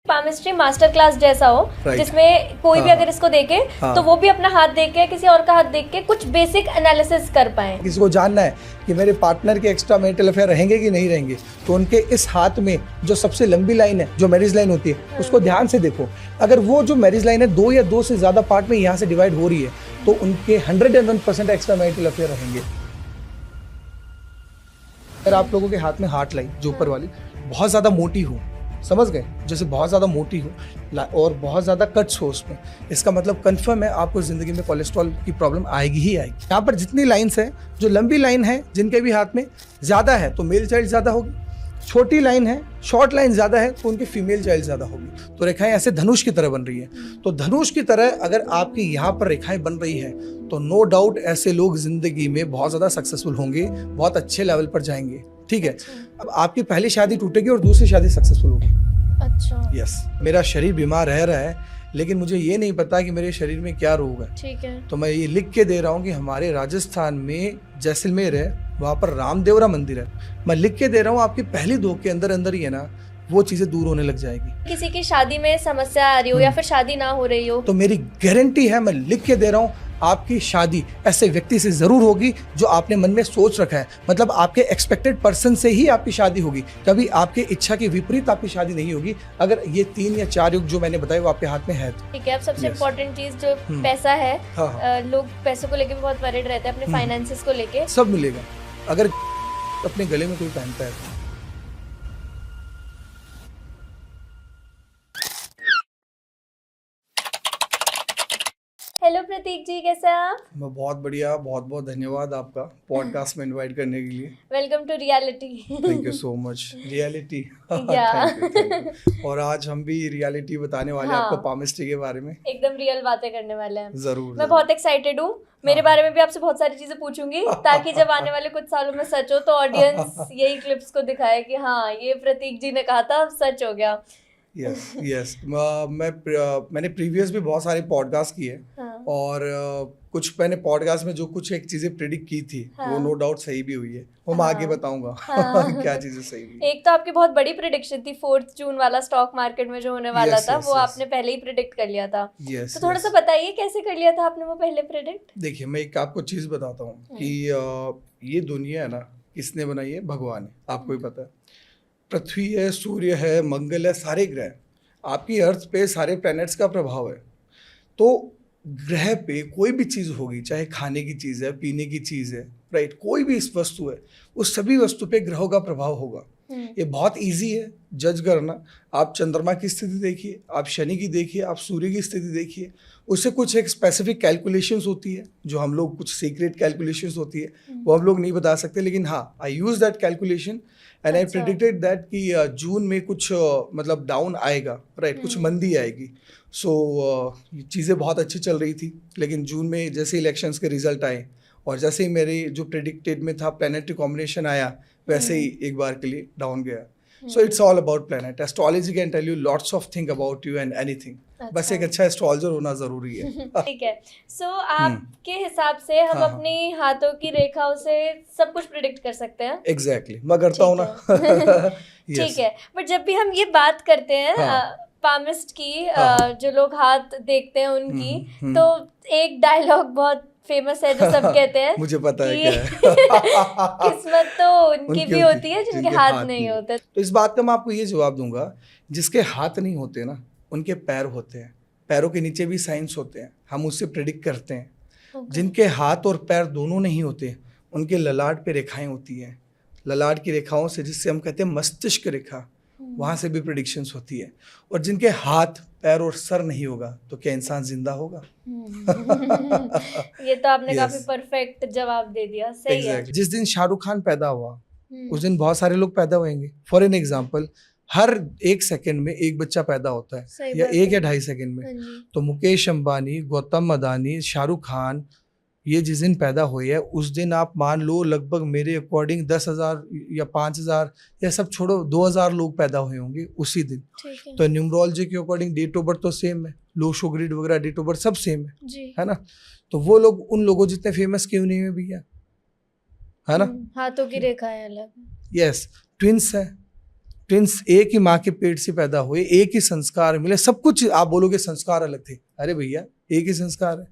Palmistry master class जैसा हो जिसमें कोई भी अगर इसको देखे तो वो भी अपना हाथ देख के किसी और का हाथ देख के कुछ बेसिक एनालिसिस कर पाए। किसी को जानना है कि मेरे पार्टनर के एक्स्ट्रा मैरिटल अफेयर रहेंगे कि नहीं रहेंगे, तो उनके इस हाथ में जो सबसे लंबी लाइन है, जो मैरिज लाइन होती है, उसको ध्यान से देखो। अगर वो जो मैरिज लाइन है 2 या 2 से ज्यादा पार्ट में यहाँ से डिवाइड हो रही है तो उनके 101% एक्स्ट्रा मैरिटल अफेयर रहेंगे। अगर आप लोगों के हाथ में हार्ट लाइन जो ऊपर वाली बहुत ज्यादा मोटी हो, समझ गए, जैसे बहुत ज़्यादा मोटी हो और बहुत ज़्यादा कट्स हो उसमें, इसका मतलब कंफर्म है आपको ज़िंदगी में कोलेस्ट्रॉल की प्रॉब्लम आएगी ही आएगी। यहाँ पर जितनी लाइंस है, जो लंबी लाइन है जिनके भी हाथ में ज़्यादा है तो मेल चाइल्ड ज़्यादा होगी, छोटी लाइन है, शॉर्ट लाइन ज़्यादा है तो उनकी फीमेल चाइल्ड ज़्यादा होगी। तो रेखाएं ऐसे धनुष की तरह बन रही है। तो धनुष की तरह अगर आपकी यहाँ पर रेखाएं बन रही है तो नो डाउट ऐसे लोग ज़िंदगी में बहुत ज़्यादा सक्सेसफुल होंगे, बहुत अच्छे लेवल पर जाएंगे। ठीक है। अब आपकी पहली शादी टूटेगी और दूसरी शादी सक्सेसफुल होगी। अच्छा। यस, मेरा शरीर बीमार रह रहा है लेकिन मुझे ये नहीं पता कि मेरे शरीर में क्या रोग है। ठीक है। तो मैं ये लिख के दे रहा हूँ कि हमारे राजस्थान में जैसलमेर है, वहाँ पर रामदेवरा मंदिर है। मैं लिख के दे रहा हूँ आपकी पहली दो के अंदर अंदर ही है ना, वो चीजें दूर होने लग जाएगी। किसी की शादी में समस्या आ रही हो या फिर शादी ना हो रही हो तो मेरी गारंटी है, मैं लिख के दे रहा हूँ, आपकी शादी ऐसे व्यक्ति से जरूर होगी जो आपने मन में सोच रखा है। मतलब आपके एक्सपेक्टेड पर्सन से ही आपकी शादी होगी, कभी आपके इच्छा के विपरीत आपकी शादी नहीं होगी, अगर ये 3 या 4 युग जो मैंने बताया वो आपके हाथ में है। ठीक है। अब सबसे इम्पोर्टेंट चीज जो पैसा है, लोग पैसों को लेके बहुत वरीड रहते हैं, अपने फाइनेंसेस को लेके। सब मिलेगा अगर अपने गले में कोई पहनता है। हेलो प्रतीक जी, कैसे हैं आप? मैं बहुत बढ़िया, बहुत बहुत धन्यवाद आपका पॉडकास्ट में इनवाइट करने के लिए। Welcome to reality. Thank you so much. Reality. और आज हम भी रियलिटी बताने वाले हैं आपको पामिस्ट्री के बारे में। एकदम रियल बातें करने वाले हैं। जरूर। मैं बहुत एक्साइटेड हूँ। मेरे बारे में भी आपसे बहुत सारी चीजें पूछूंगी ताकि जब आने वाले कुछ सालों में सच हो तो ऑडियंस यही क्लिप्स को दिखाए कि हाँ, ये प्रतीक जी ने कहा था, सच हो गया। यस मैंने प्रीवियस भी बहुत सारे पॉडकास्ट किए और कुछ मैंने पॉडकास्ट में जो कुछ एक चीजें प्रेडिक्ट की थी वो नो डाउट सही भी हुई है। वो मैं आगे बताऊंगा क्या चीजें सही हुई। एक तो आपकी बहुत बड़ी प्रेडिक्शन थी 4 जून वाला स्टॉक मार्केट में जो होने वाला था, वो आपने पहले ही प्रेडिक्ट कर लिया था। तो थोड़ा सा बताइए कैसे कर लिया था आपने वो पहले प्रेडिक्ट। देखिए, मैं एक आपको चीज बताता हूँ कि ये दुनिया है ना, किसने बनाई है? भगवान है, आपको भी पता है। पृथ्वी है, सूर्य है, मंगल है, सारे ग्रह, आपकी अर्थ पे सारे प्लैनेट्स का प्रभाव है। तो ग्रह पे कोई भी चीज़ होगी, चाहे खाने की चीज़ है, पीने की चीज़ है, राइट, कोई भी इस वस्तु है, उस सभी वस्तु पे ग्रहों का प्रभाव होगा। ये बहुत इजी है जज करना। आप चंद्रमा की स्थिति देखिए, आप शनि की देखिए, आप सूर्य की स्थिति देखिए, उससे कुछ एक स्पेसिफिक कैलकुलेशंस होती है जो हम लोग, कुछ सीक्रेट कैलकुलेशंस होती है वो हम लोग नहीं बता सकते, लेकिन हाँ, I use that calculation and I predicted that कि जून में कुछ मतलब डाउन आएगा, राइट, कुछ मंदी आएगी। सो चीज़ें बहुत अच्छी चल रही थी, लेकिन जून में जैसे इलेक्शंस के रिजल्ट आए और जैसे ही मेरे जो प्रेडिक्टेड में था प्लैनेटरी कॉम्बिनेशन आया, वैसे ही एक बार के लिए डाउन गया। So it's all about planet. Astrology can tell you lots of thing about you and anything. बस एक अच्छा एस्ट्रोलॉजर होना जरूरी है। ठीक है। सो आपके हिसाब से हम अपनी हाथों की रेखाओं से सब कुछ प्रेडिक्ट कर सकते हैं? एग्जैक्टली, मैं करता हूँ ना। ठीक है। बट जब भी हम ये बात करते हैं पामिस्ट की, जो लोग हाथ देखते हैं उनकी, तो एक डायलॉग बहुत फेमस है जो सब कहते हैं मुझे पता है क्या है। किस्मत तो उनकी भी होती है जिनके हाथ नहीं होते। तो इस बात का मैं आपको ये जवाब दूंगा, जिसके हाथ नहीं होते ना, उनके पैर होते हैं, पैरों के नीचे भी साइंस होते हैं, हम उससे प्रेडिक्ट करते हैं। जिनके हाथ और पैर दोनों नहीं होते, उनके ललाट पे रेखाएं होती हैं, ललाट की रेखाओं से, जिससे हम कहते हैं मस्तिष्क रेखा, वहां से भी प्रेडिक्शंस होती है। और जिनके हाथ, पैर और सर नहीं होगा तो क्या इंसान जिंदा होगा? ये तो आपने काफी परफेक्ट जवाब दे दिया। सही है। जिस दिन शाहरुख खान पैदा हुआ उस दिन बहुत सारे लोग पैदा होंगे। For an example, her 1 second में एक बच्चा पैदा होता है, या 1 या 2.5 सेकंड में। तो मुकेश अंबानी, गौतम अदानी, शाहरुख खान, ये जिस दिन पैदा हुए है उस दिन आप मान लो लगभग मेरे अकॉर्डिंग 10,000 या 5,000 या सब छोड़ो 2,000 लोग पैदा हुए होंगे उसी दिन। तो न्यूमरोलॉजी के अकॉर्डिंग डेट ऑफ बर्थ तो सेम है, लो शुगरिड वगैरह डेट ऑफ बर्थ सब सेम है ना। तो वो लोग उन लोगों जितने फेमस क्यों नहीं है भैया, है ना। हाथों की रेखा है अलग। यस, ट्विंस है, ट्विंस एक ही माँ के पेट से पैदा हुए, एक ही संस्कार मिले, सब कुछ आप बोलोगे संस्कार अलग थे, अरे भैया एक ही संस्कार है।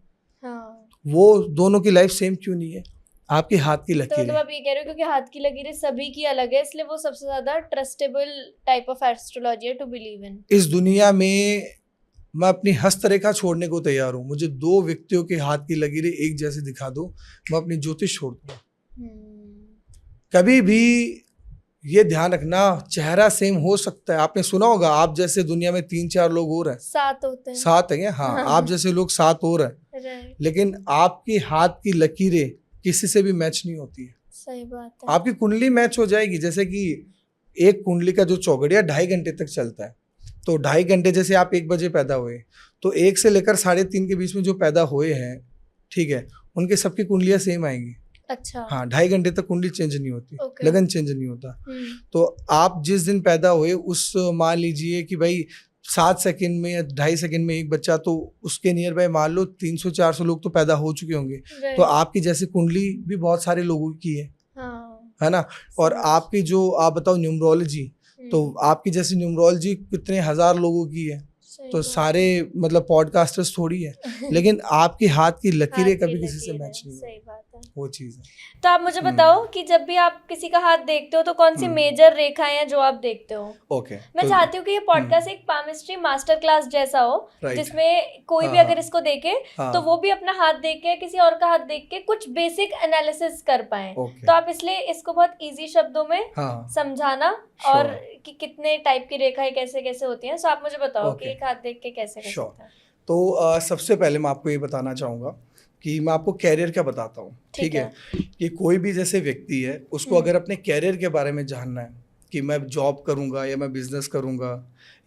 हाँ। वो दोनों की लाइफ सेम क्यों नहीं है? आपके हाथ की तो लकीरें, मतलब आप ये कह रहे हो क्योंकि हाथ की लकीरें सभी की अलग है, इसलिए वो सबसे ज्यादा ट्रस्टेबल टाइप ऑफ एस्ट्रोलॉजी है टू बिलीव इन। इस दुनिया में मैं अपनी हस्तरेखा छोड़ने को तैयार हूँ। मुझे 2 व्यक्तियों के हाथ की लकीरें एक जैसे दिखा दो, मैं अपनी ज्योतिष छोड़ दूंगा। कभी भी ये ध्यान रखना, चेहरा सेम हो सकता है, आपने सुना होगा आप जैसे दुनिया में 3-4 लोग और हैं, 7 होते हैं, 7 हैं, हाँ आप जैसे लोग 7 और हैं, राइट, लेकिन आपकी हाथ की लकीरें किसी से भी मैच नहीं होती है। सही बात है। आपकी कुंडली मैच हो जाएगी, जैसे कि एक कुंडली का जो चौघड़िया 2.5 घंटे तक चलता है, तो 2.5 घंटे, जैसे आप 1 बजे पैदा हुए, तो 1 से लेकर 3:30 के बीच में जो पैदा हुए हैं, ठीक है, उनके सबकी कुंडलियां सेम आएंगी। अच्छा, हाँ, 2.5 घंटे तक कुंडली चेंज नहीं होती, Okay. लगन चेंज नहीं होता। तो आप जिस दिन पैदा हुए उस, मान लीजिए कि भाई 7 सेकंड में या 2.5 सेकंड में एक बच्चा, तो उसके नियर बाय मान लो 300-400 लोग तो पैदा हो चुके होंगे। right. तो आपकी जैसी कुंडली भी बहुत सारे लोगों की है, हाँ, है ना? और आपकी जो, आप बताओ न्यूमरोलॉजी, तो आपकी जैसी न्यूमरोलॉजी कितने हजार लोगों की है, तो सारे मतलब पॉडकास्टर्स थोड़ी है, लेकिन आपकी हाथ की लकीरें कभी किसी से मैच नहीं सही बात है। वो चीज़ है। तो आप मुझे बताओ कि जब भी आप किसी का हाथ देखते हो तो कौन सी मेजर रेखाएं हैं जो आप देखते हो? ओके, मैं चाहती हूँ कि ये पॉडकास्ट एक पामिस्ट्री मास्टर क्लास जैसा हो, जिसमें कोई भी अगर इसको देखे तो वो भी अपना हाथ देख के, किसी और का हाथ देख के कुछ बेसिक एनालिसिस कर पाए। तो आप इसलिए इसको बहुत इजी शब्दों में समझाना और कि कितने टाइप की रेखाएं कैसे कैसे होती हैं, सो आप मुझे बताओ कि एक हाथ देख के कैसे कैसे होता है। तो सबसे पहले मैं आपको ये बताना चाहूँगा कि मैं आपको कैरियर का बताता हूँ, ठीक है? कि कोई भी जैसे व्यक्ति है, उसको अगर अपने कैरियर के बारे में जानना है कि मैं जॉब करूँगा या मैं बिजनेस करूँगा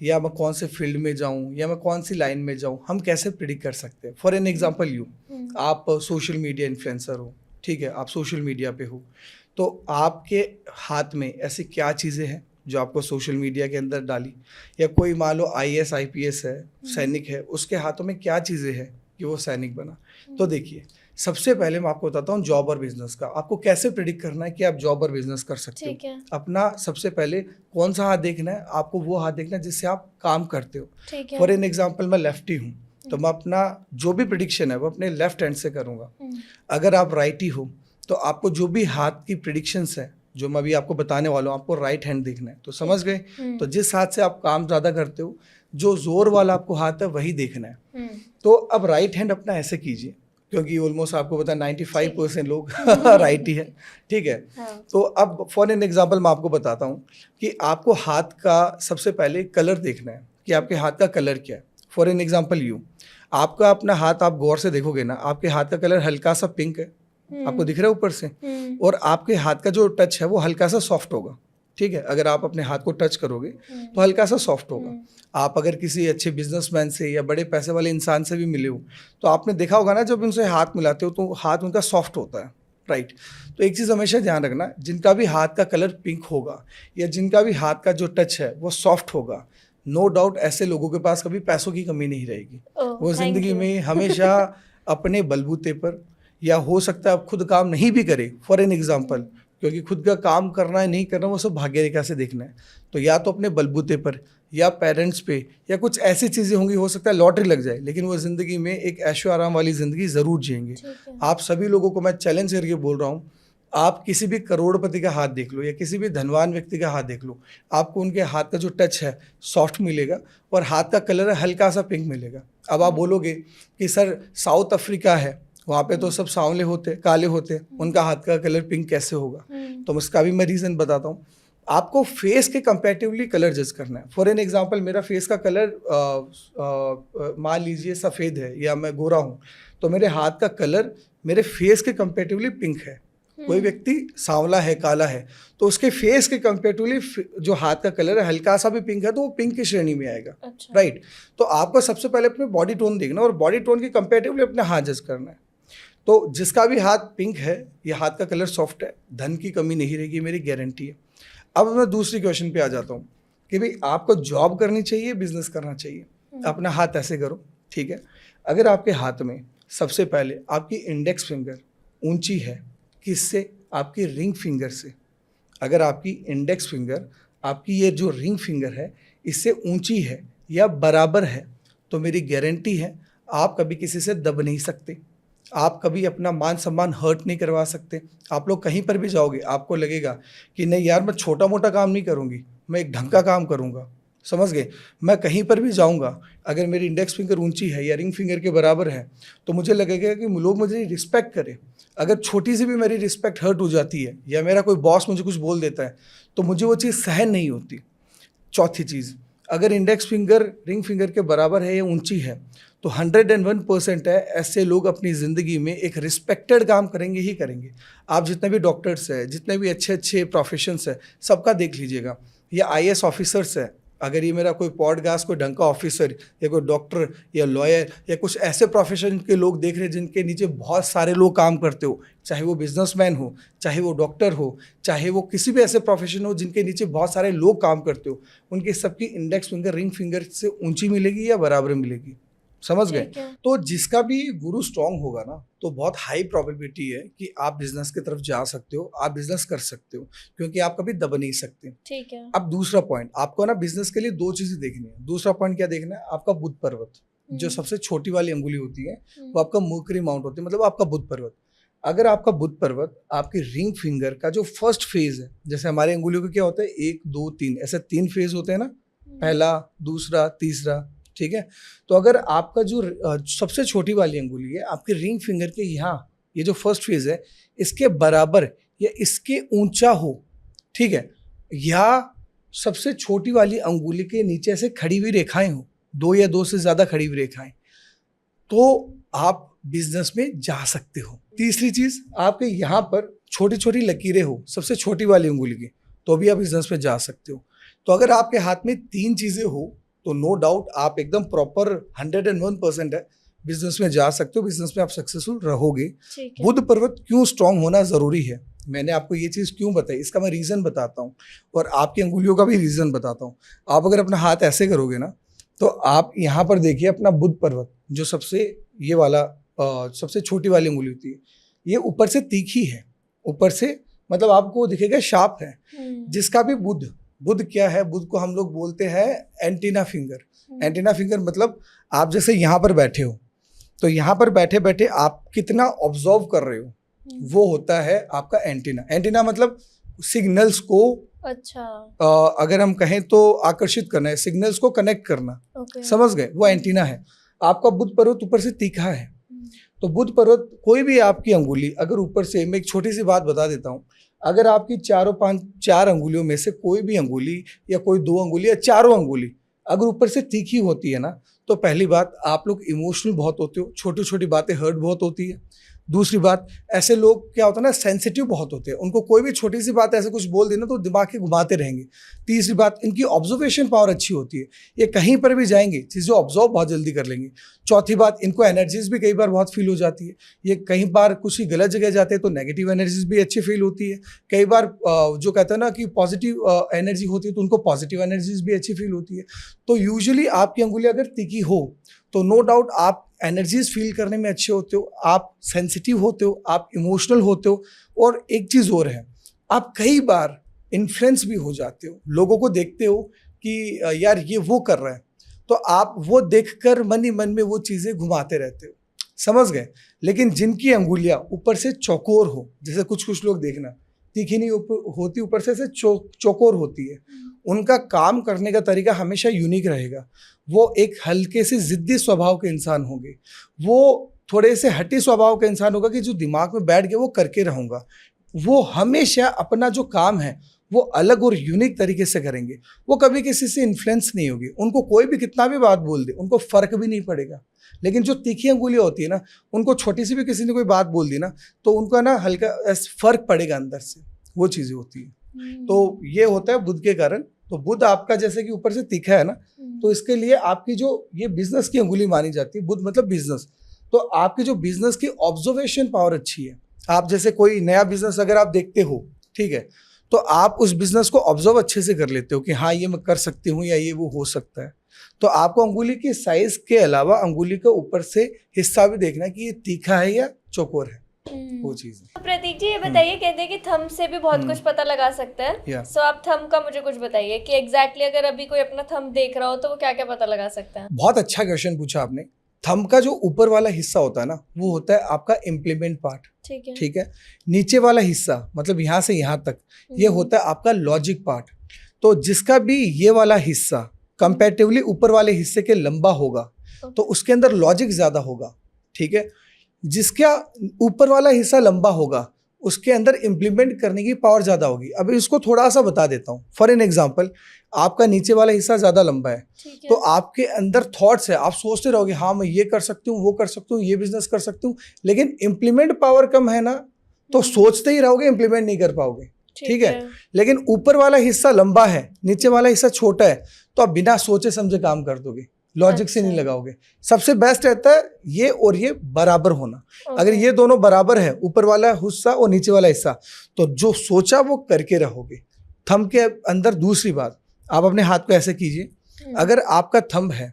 या मैं कौन से फील्ड में जाऊँ या मैं कौन सी लाइन में जाऊँ, हम कैसे प्रिडिक्ट कर सकते हैं? फॉर एन एग्जाम्पल आप सोशल मीडिया इन्फ्लुएंसर हो, ठीक है, आप सोशल मीडिया पे हो, तो आपके हाथ में ऐसी क्या चीज़ें हैं जो आपको सोशल मीडिया के अंदर डाली, या कोई मान लो IAS IPS है, सैनिक है, उसके हाथों में क्या चीज़ें हैं कि वो सैनिक बना। तो देखिए, सबसे पहले मैं आपको बताता हूँ जॉब और बिजनेस का, आपको कैसे प्रिडिक्ट करना है कि आप जॉब और बिजनेस कर सकते हो। अपना सबसे पहले कौन सा हाथ देखना है आपको? वो हाथ देखना है जिससे आप काम करते हो। फॉर एन एग्जाम्पल मैं लेफ्टी हूँ, तो मैं अपना जो भी प्रिडिक्शन है वो अपने लेफ्ट हैंड से करूँगा। अगर आप राइटी हो तो आपको जो भी हाथ की प्रिडिक्शंस है जो मैं अभी आपको बताने वाला हूँ, आपको राइट हैंड देखना है। तो समझ गए? तो जिस हाथ से आप काम ज़्यादा करते हो, जो जोर वाला आपको हाथ है वही देखना है। तो अब राइट हैंड अपना ऐसे कीजिए, क्योंकि ऑलमोस्ट आपको पता है 95% लोग राइट ही है, ठीक है? तो अब फॉर एन एग्जाम्पल मैं आपको बताता हूँ कि आपको हाथ का सबसे पहले कलर देखना है कि आपके हाथ का कलर क्या है। फॉर एन एग्जाम्पल आपका अपना हाथ आप गौर से देखोगे ना, आपके हाथ का कलर हल्का सा पिंक है, आपको दिख रहा है ऊपर से, और आपके हाथ का जो टच है वो हल्का सा सॉफ्ट होगा, ठीक है? अगर आप अपने हाथ को टच करोगे तो हल्का सा सॉफ्ट होगा। आप अगर किसी अच्छे बिजनेसमैन से या बड़े पैसे वाले इंसान से भी मिले हो तो आपने देखा होगा ना, जब उनसे हाथ मिलाते हो तो हाथ उनका सॉफ्ट होता है, राइट? तो एक चीज़ हमेशा ध्यान रखना, जिनका भी हाथ का कलर पिंक होगा या जिनका भी हाथ का जो टच है वो सॉफ्ट होगा, नो डाउट ऐसे लोगों के पास कभी पैसों की कमी नहीं रहेगी। वो जिंदगी में हमेशा अपने बलबूते पर, या हो सकता है आप खुद काम नहीं भी करे, फॉर एन एग्जाम्पल, क्योंकि खुद का काम करना है नहीं करना वो सब भाग्य रेखा से देखना है, तो या तो अपने बलबूते पर या पेरेंट्स पे या कुछ ऐसी चीज़ें होंगी, हो सकता है लॉटरी लग जाए, लेकिन वो ज़िंदगी में एक ऐशो आराम वाली ज़िंदगी ज़रूर जिएंगे। आप सभी लोगों को मैं चैलेंज करके बोल रहा हूँ, आप किसी भी करोड़पति का हाथ देख लो या किसी भी धनवान व्यक्ति का हाथ देख लो, आपको उनके हाथ का जो टच है सॉफ्ट मिलेगा और हाथ का कलर हल्का सा पिंक मिलेगा। अब आप बोलोगे कि सर साउथ अफ्रीका है, वहाँ पे तो सब सांवले होते, काले होते, उनका हाथ का कलर पिंक कैसे होगा? तो उसका भी मैं रीज़न बताता हूँ। आपको फेस के कंपैरेटिवली कलर जज करना है। फॉर एन एग्जांपल, मेरा फेस का कलर मान लीजिए सफ़ेद है या मैं गोरा हूँ, तो मेरे हाथ का कलर मेरे फेस के कंपैरेटिवली पिंक है। कोई व्यक्ति सांवला है, काला है, तो उसके फेस के कंपैरेटिवली जो हाथ का कलर है हल्का सा भी पिंक है तो वो पिंक की श्रेणी में आएगा, राइट? तो आपको सबसे पहले अपने बॉडी टोन देखना और बॉडी टोन के कंपैरेटिवली अपने हाथ जज करना है। तो जिसका भी हाथ पिंक है या हाथ का कलर सॉफ्ट है, धन की कमी नहीं रहेगी, मेरी गारंटी है। अब मैं दूसरी क्वेश्चन पे आ जाता हूँ कि भाई आपको जॉब करनी चाहिए, बिजनेस करना चाहिए? अपना हाथ ऐसे करो, ठीक है? अगर आपके हाथ में सबसे पहले आपकी इंडेक्स फिंगर ऊंची है, किससे? आपकी रिंग फिंगर से। अगर आपकी इंडेक्स फिंगर आपकी ये जो रिंग फिंगर है इससे ऊंची है या बराबर है, तो मेरी गारंटी है आप कभी किसी से दब नहीं सकते, आप कभी अपना मान सम्मान हर्ट नहीं करवा सकते। आप लोग कहीं पर भी जाओगे आपको लगेगा कि नहीं यार मैं छोटा मोटा काम नहीं करूँगी, मैं एक ढंग का काम करूँगा, समझ गए। मैं कहीं पर भी जाऊँगा अगर मेरी इंडेक्स फिंगर ऊंची है या रिंग फिंगर के बराबर है तो मुझे लगेगा कि लोग मुझे रिस्पेक्ट करें। अगर छोटी सी भी मेरी रिस्पेक्ट हर्ट हो जाती है या मेरा कोई बॉस मुझे कुछ बोल देता है तो मुझे वो चीज़ सहन नहीं होती। चौथी चीज़, अगर इंडेक्स फिंगर रिंग फिंगर के बराबर है या ऊंची है तो 101% है ऐसे लोग अपनी ज़िंदगी में एक रिस्पेक्टेड काम करेंगे ही करेंगे। आप जितने भी डॉक्टर्स हैं, जितने भी अच्छे अच्छे प्रोफेशंस हैं, सबका देख लीजिएगा, या IAS ऑफिसर्स है, अगर ये मेरा कोई पॉडकास्ट कोई ढंग का ऑफिसर या कोई डॉक्टर या लॉयर या कुछ ऐसे प्रोफेशन के लोग देख रहे हैं जिनके नीचे बहुत सारे लोग काम करते हो, चाहे वो बिजनेसमैन हो, चाहे वो डॉक्टर हो, चाहे वो किसी भी ऐसे प्रोफेशन हो जिनके नीचे बहुत सारे लोग काम करते हो, उनके सबकी इंडेक्स फिंगर रिंग फिंगर से ऊंची मिलेगी या बराबर मिलेगी, समझ गए। तो जिसका भी गुरु स्ट्रांग होगा ना तो बहुत हाई प्रोबेबिलिटी है कि आप बिजनेस की तरफ जा सकते हो, आप बिजनेस कर सकते हो, क्योंकि आप कभी दब नहीं सकते। ठीक है। अब दूसरा पॉइंट, आपको ना बिजनेस के लिए 2 चीजें देखनी है। दूसरा पॉइंट क्या देखना है, आपका बुध पर्वत, जो सबसे छोटी वाली अंगुली होती है वो आपका मर्करी माउंट होती है, मतलब आपका बुध पर्वत। अगर आपका बुध पर्वत आपकी रिंग फिंगर का जो फर्स्ट फेज है, जैसे हमारे अंगुलियों के क्या होता है 1 2 3 ऐसे 3 फेज होते हैं ना, पहला, दूसरा, तीसरा, ठीक है। तो अगर आपका जो सबसे छोटी वाली अंगुली है आपकी रिंग फिंगर के यहाँ, ये जो फर्स्ट फेज है इसके बराबर या इसके ऊंचा हो, ठीक है, या सबसे छोटी वाली अंगुली के नीचे से खड़ी हुई रेखाएं हो, 2 या 2 से ज्यादा खड़ी हुई रेखाएं, तो आप बिजनेस में जा सकते हो। तीसरी चीज, आपके यहाँ पर छोटी छोटी लकीरें हो सबसे छोटी वाली अंगुली की, तो भी आप बिजनेस में जा सकते हो। तो अगर आपके हाथ में 3 चीजें हो तो नो डाउट आप एकदम प्रॉपर 101% है बिजनेस में जा सकते हो, बिजनेस में आप सक्सेसफुल रहोगे। बुध पर्वत क्यों स्ट्रांग होना जरूरी है, मैंने आपको ये चीज़ क्यों बताई, इसका मैं रीज़न बताता हूँ और आपकी अंगुलियों का भी रीज़न बताता हूँ। आप अगर अपना हाथ ऐसे करोगे ना तो आप यहाँ पर देखिए अपना बुध पर्वत, जो सबसे ये वाला सबसे छोटी वाली अंगुली होती है, ये ऊपर से तीखी है, ऊपर से मतलब आपको दिखेगा शार्प है, जिसका भी बुध क्या है, बुध को हम लोग बोलते हैं एंटीना फिंगर। एंटीना फिंगर मतलब आप जैसे यहाँ पर बैठे हो तो यहाँ पर बैठे बैठे आप कितना ऑब्जर्व कर रहे हो, वो होता है आपका एंटीना। एंटीना मतलब सिग्नल्स को, अच्छा, अगर हम कहें तो आकर्षित करना है, सिग्नल्स को कनेक्ट करना, समझ गए, वो एंटीना है। आपका बुध पर्वत ऊपर से तीखा है, तो बुध पर्वत कोई भी आपकी अंगुली अगर ऊपर से, मैं एक छोटी सी बात बता देता हूँ, अगर आपकी 4 अंगुलियों में से कोई भी अंगुली या कोई 2 अंगुली या 4 अंगुली अगर ऊपर से तीखी होती है ना, तो पहली बात आप लोग इमोशनल बहुत होते हो, छोटी छोटी बातें हर्ट बहुत होती है। दूसरी बात, ऐसे लोग क्या होता है ना, सेंसिटिव बहुत होते हैं, उनको कोई भी छोटी सी बात ऐसे कुछ बोल देना तो दिमाग के घुमाते रहेंगे। तीसरी बात, इनकी ऑब्जर्वेशन पावर अच्छी होती है, ये कहीं पर भी जाएंगे चीज़ें ऑब्जर्व बहुत जल्दी कर लेंगे। चौथी बात, इनको एनर्जीज भी कई बार बहुत फील हो जाती है, ये कई बार कुछ ही गलत जगह जाते हैं तो नेगेटिव एनर्जीज भी अच्छी फील होती है। कई बार जो कहते हैं ना कि पॉजिटिव एनर्जी होती है तो उनको पॉजिटिव एनर्जीज भी अच्छी फील होती है। तो यूजुअली आपकी अंगुली अगर तीखी हो तो नो डाउट आप एनर्जीज फील करने में अच्छे होते हो, आप सेंसिटिव होते हो, आप इमोशनल होते हो, और एक चीज़ और है, आप कई बार इन्फ्लुएंस भी हो जाते हो, लोगों को देखते हो कि यार ये वो कर रहा है, तो आप वो देखकर मन ही मन में वो चीज़ें घुमाते रहते हो, समझ गए। लेकिन जिनकी अंगुलियां ऊपर से चौकोर हो, जैसे कुछ लोग देखना तीखी नहीं होती, ऊपर से चौकोर होती है, उनका काम करने का तरीका हमेशा यूनिक रहेगा। वो एक हल्के से जिद्दी स्वभाव के इंसान होंगे, वो थोड़े से हटी स्वभाव का इंसान होगा कि जो दिमाग में बैठ गया वो करके रहूँगा। वो हमेशा अपना जो काम है वो अलग और यूनिक तरीके से करेंगे, वो कभी किसी से इन्फ्लुएंस नहीं होगी, उनको कोई भी कितना भी बात बोल दे उनको फ़र्क भी नहीं पड़ेगा। लेकिन जो तीखी अंगुलियाँ होती है ना, उनको छोटी सी भी किसी ने कोई बात बोल दी ना तो उनका ना हल्का फ़र्क पड़ेगा अंदर से, वो चीज़ें होती है। तो ये होता है बुध के कारण। तो बुध आपका जैसे कि ऊपर से तीखा है ना, तो इसके लिए आपकी जो ये बिजनेस की अंगुली मानी जाती है, बुध मतलब बिजनेस, तो आपकी जो बिजनेस की ऑब्जर्वेशन पावर अच्छी है। आप जैसे कोई नया बिजनेस अगर आप देखते हो, ठीक है, तो आप उस बिजनेस को ऑब्जर्व अच्छे से कर लेते हो कि हाँ ये मैं कर सकती हूँ या ये वो हो सकता है। तो आपको अंगुली की साइज के अलावा अंगुली के ऊपर से हिस्सा भी देखना है कि ये तीखा है या चौकोर है। वो चीज है। तो प्रतीक जी ये बताइए, कहते हैं कि थंब से भी बहुत कुछ पता लगा सकता है। सो आप थंब का मुझे कुछ बताइए कि एग्जैक्टली अगर अभी कोई अपना थंब देख रहा हो तो वो क्या क्या पता लगा सकता है। बहुत अच्छा क्वेश्चन पूछा आपने। थंब का जो ऊपर वाला हिस्सा होता है ना, वो होता है आपका इम्प्लीमेंट पार्ट, ठीक है। नीचे वाला हिस्सा मतलब यहाँ से यहाँ तक, ये होता है आपका लॉजिक पार्ट। तो जिसका भी ये वाला हिस्सा कंपैरेटिवली ऊपर वाले हिस्से के लंबा होगा तो उसके अंदर लॉजिक ज्यादा होगा, ठीक है। जिसका ऊपर वाला हिस्सा लंबा होगा उसके अंदर इम्प्लीमेंट करने की पावर ज्यादा होगी। अब इसको थोड़ा सा बता देता हूँ। फॉर एन एग्जांपल, आपका नीचे वाला हिस्सा ज्यादा लंबा है तो आपके अंदर थॉट्स है, आप सोचते रहोगे हाँ मैं ये कर सकती हूँ, वो कर सकती हूँ, ये बिजनेस कर सकती हूँ, लेकिन इम्प्लीमेंट पावर कम है ना, तो सोचते ही रहोगे, इम्प्लीमेंट नहीं कर पाओगे, ठीक है। लेकिन ऊपर वाला हिस्सा लंबा है, नीचे वाला हिस्सा छोटा है, तो आप बिना सोचे समझे काम कर दोगे, लॉजिक से नहीं लगाओगे। सबसे बेस्ट रहता है ये और ये बराबर होना। अगर ये दोनों बराबर है, ऊपर वाला हिस्सा और नीचे वाला हिस्सा, तो जो सोचा वो करके रहोगे। थंब के अंदर दूसरी बात, आप अपने हाथ को ऐसे कीजिए। अगर आपका थंब है,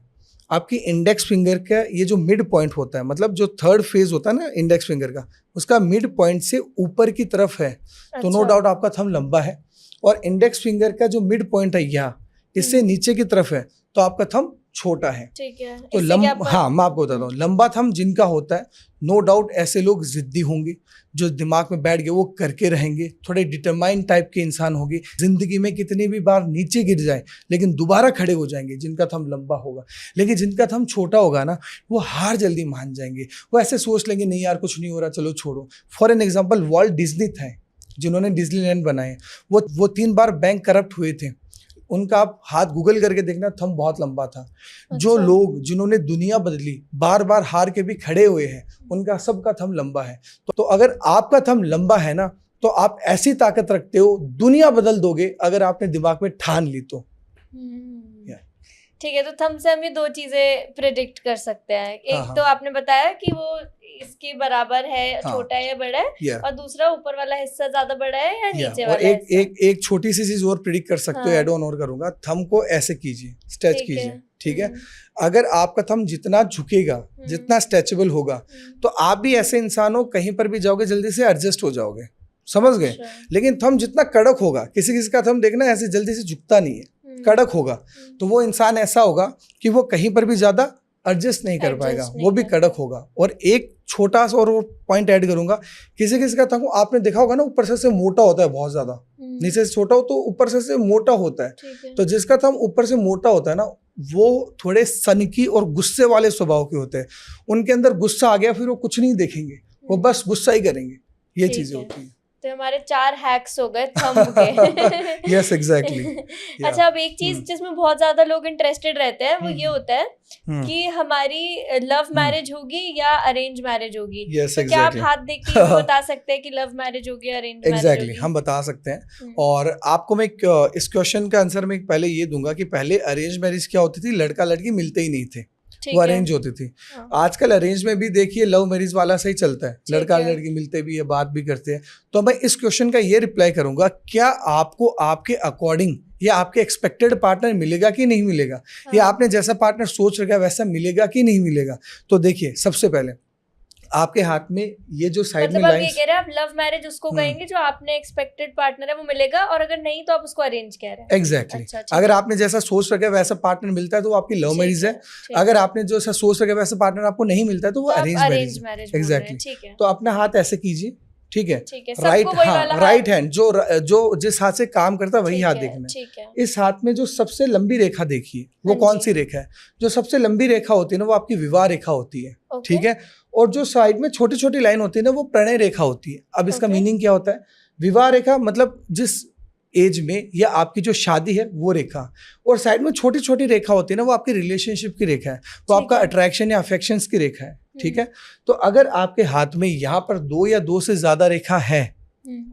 आपकी इंडेक्स फिंगर का ये जो मिड पॉइंट होता है, मतलब जो थर्ड फेज होता है ना इंडेक्स फिंगर का, उसका मिड पॉइंट से ऊपर की तरफ है, तो नो डाउट आपका थंब लंबा है। और इंडेक्स फिंगर का जो मिड पॉइंट है यहाँ, इससे नीचे की तरफ है, तो आपका थंब छोटा है, ठीक है। तो हाँ मैं आपको बताता हूँ, लंबा थंब जिनका होता है, नो डाउट ऐसे लोग जिद्दी होंगे, जो दिमाग में बैठ गए वो करके रहेंगे, थोड़े डिटरमाइंड टाइप के इंसान होंगे, जिंदगी में कितनी भी बार नीचे गिर जाए लेकिन दोबारा खड़े हो जाएंगे, जिनका थंब लंबा होगा। लेकिन जिनका थंब छोटा होगा ना, वो हार जल्दी मान जाएंगे, वो ऐसे सोच लेंगे नहीं यार कुछ नहीं हो रहा, चलो छोड़ो। For an example, Walt Disney थे, जिन्होंने डिज्नीलैंड बनाए, वो 3 बार बैंक करप्ट हुए थे, उनका आप हाथ गूगल करके देखना, थंब बहुत लंबा था। जो लोग जिन्होंने दुनिया बदली, बार बार हार के भी खड़े हुए हैं, उनका सबका थंब लंबा है। तो अगर आपका थंब लंबा है ना, तो आप ऐसी ताकत रखते हो, दुनिया बदल दोगे अगर आपने दिमाग में ठान ली तो। ठीक है, तो थंब से हम ये 2 चीजें प्रेडिक्ट कर सकते हैं। एक तो आपने बताया कि वो इसके बराबर है, छोटा है या बड़ा है, और दूसरा ऊपर वाला हिस्सा ज्यादा बड़ा है या नीचे वाला हिस्सा। एक छोटी सी चीज और प्रेडिक्ट कर सकते हो, एड ऑन और करूंगा। थंब को ऐसे कीजिए, स्ट्रेच कीजिए, ठीक है। अगर आपका थंब जितना झुकेगा, जितना स्ट्रेचेबल होगा, तो आप भी ऐसे इंसान हो, कहीं पर भी जाओगे जल्दी से एडजस्ट हो जाओगे, समझ गए। लेकिन थंब जितना कड़क होगा, किसी किसी का थंब देखना ऐसे जल्दी से झुकता नहीं है, कड़क होगा, तो वो इंसान ऐसा होगा कि वो कहीं पर भी ज्यादा एडजस्ट नहीं कर पाएगा, वो भी कड़क होगा। और एक छोटा सा और पॉइंट ऐड करूंगा, किसी किसी का थंब आपने देखा होगा ना, ऊपर से मोटा होता है बहुत ज्यादा, नीचे से छोटा हो तो ऊपर से मोटा होता है। तो जिसका थंब ऊपर से मोटा होता है ना, वो थोड़े सनकी और गुस्से वाले स्वभाव के होते हैं। उनके अंदर गुस्सा आ गया, फिर वो कुछ नहीं देखेंगे, वो बस गुस्सा ही करेंगे। ये चीजें होती है। तो हमारे 4 हैक्स हो गए थंब के। Yes exactly. अच्छा, अब एक चीज जिसमें बहुत ज्यादा लोग इंटरेस्टेड रहते हैं, वो ये होता है कि हमारी लव मैरिज होगी या अरेंज मैरिज होगी। तो क्या आप हाथ देख के बता सकते हैं कि लव मैरिज होगी या अरेंज मैरिज होगी? एग्जैक्टली, हम बता सकते हैं। और आपको मैं इस क्वेश्चन का आंसर में पहले ये दूंगा कि पहले अरेंज मैरिज क्या होती थी, लड़का लड़की मिलते ही नहीं थे, वो अरेंज होती थी। आजकल अरेंज में भी देखिए लव मैरिज वाला सही चलता है, लड़का लड़की मिलते भी है, बात भी करते हैं। तो मैं इस क्वेश्चन का ये रिप्लाई करूंगा, क्या आपको आपके अकॉर्डिंग या आपके एक्सपेक्टेड पार्टनर मिलेगा कि नहीं मिलेगा, या आपने जैसा पार्टनर सोच रखा है वैसा मिलेगा कि नहीं मिलेगा। तो देखिए, सबसे पहले आपके हाथ में ये जो साइड मतलब में आप ये कह रहे हैं, आप लव मैरिज उसको कहेंगे जो आपने एक्सपेक्टेड पार्टनर है वो मिलेगा, और अगर नहीं तो आप उसको अरेंज कह रहे हैं। एग्जैक्टली। अगर आपने जैसा सोच रखा है वैसा पार्टनर मिलता है तो वो आपकी लव मैरिज है। अगर आपने जैसा सोच रखा है वैसा पार्टनर आपको नहीं मिलता है तो वो अरेंज मैरिज। एग्जैक्टली। तो अपना हाथ ऐसे कीजिए, ठीक है। राइट हैंड जो जिस हाथ से काम करता है वही हाथ देखना है। इस हाथ में जो सबसे लंबी रेखा देखिए, वो कौन सी रेखा है? जो सबसे लंबी रेखा होती है ना, वो आपकी विवाह रेखा होती है, ठीक है। और जो साइड में छोटी छोटी लाइन होती है ना, वो प्रणय रेखा होती है। अब इसका मीनिंग क्या होता है? विवाह रेखा मतलब जिस एज में या आपकी जो शादी है वो रेखा, और साइड में छोटी छोटी रेखा होती है ना, वो आपकी रिलेशनशिप की रेखा है, वो आपका अट्रैक्शन या अफेक्शंस की रेखा है, ठीक है। तो अगर आपके हाथ में यहाँ पर 2 या 2 से ज्यादा रेखा है,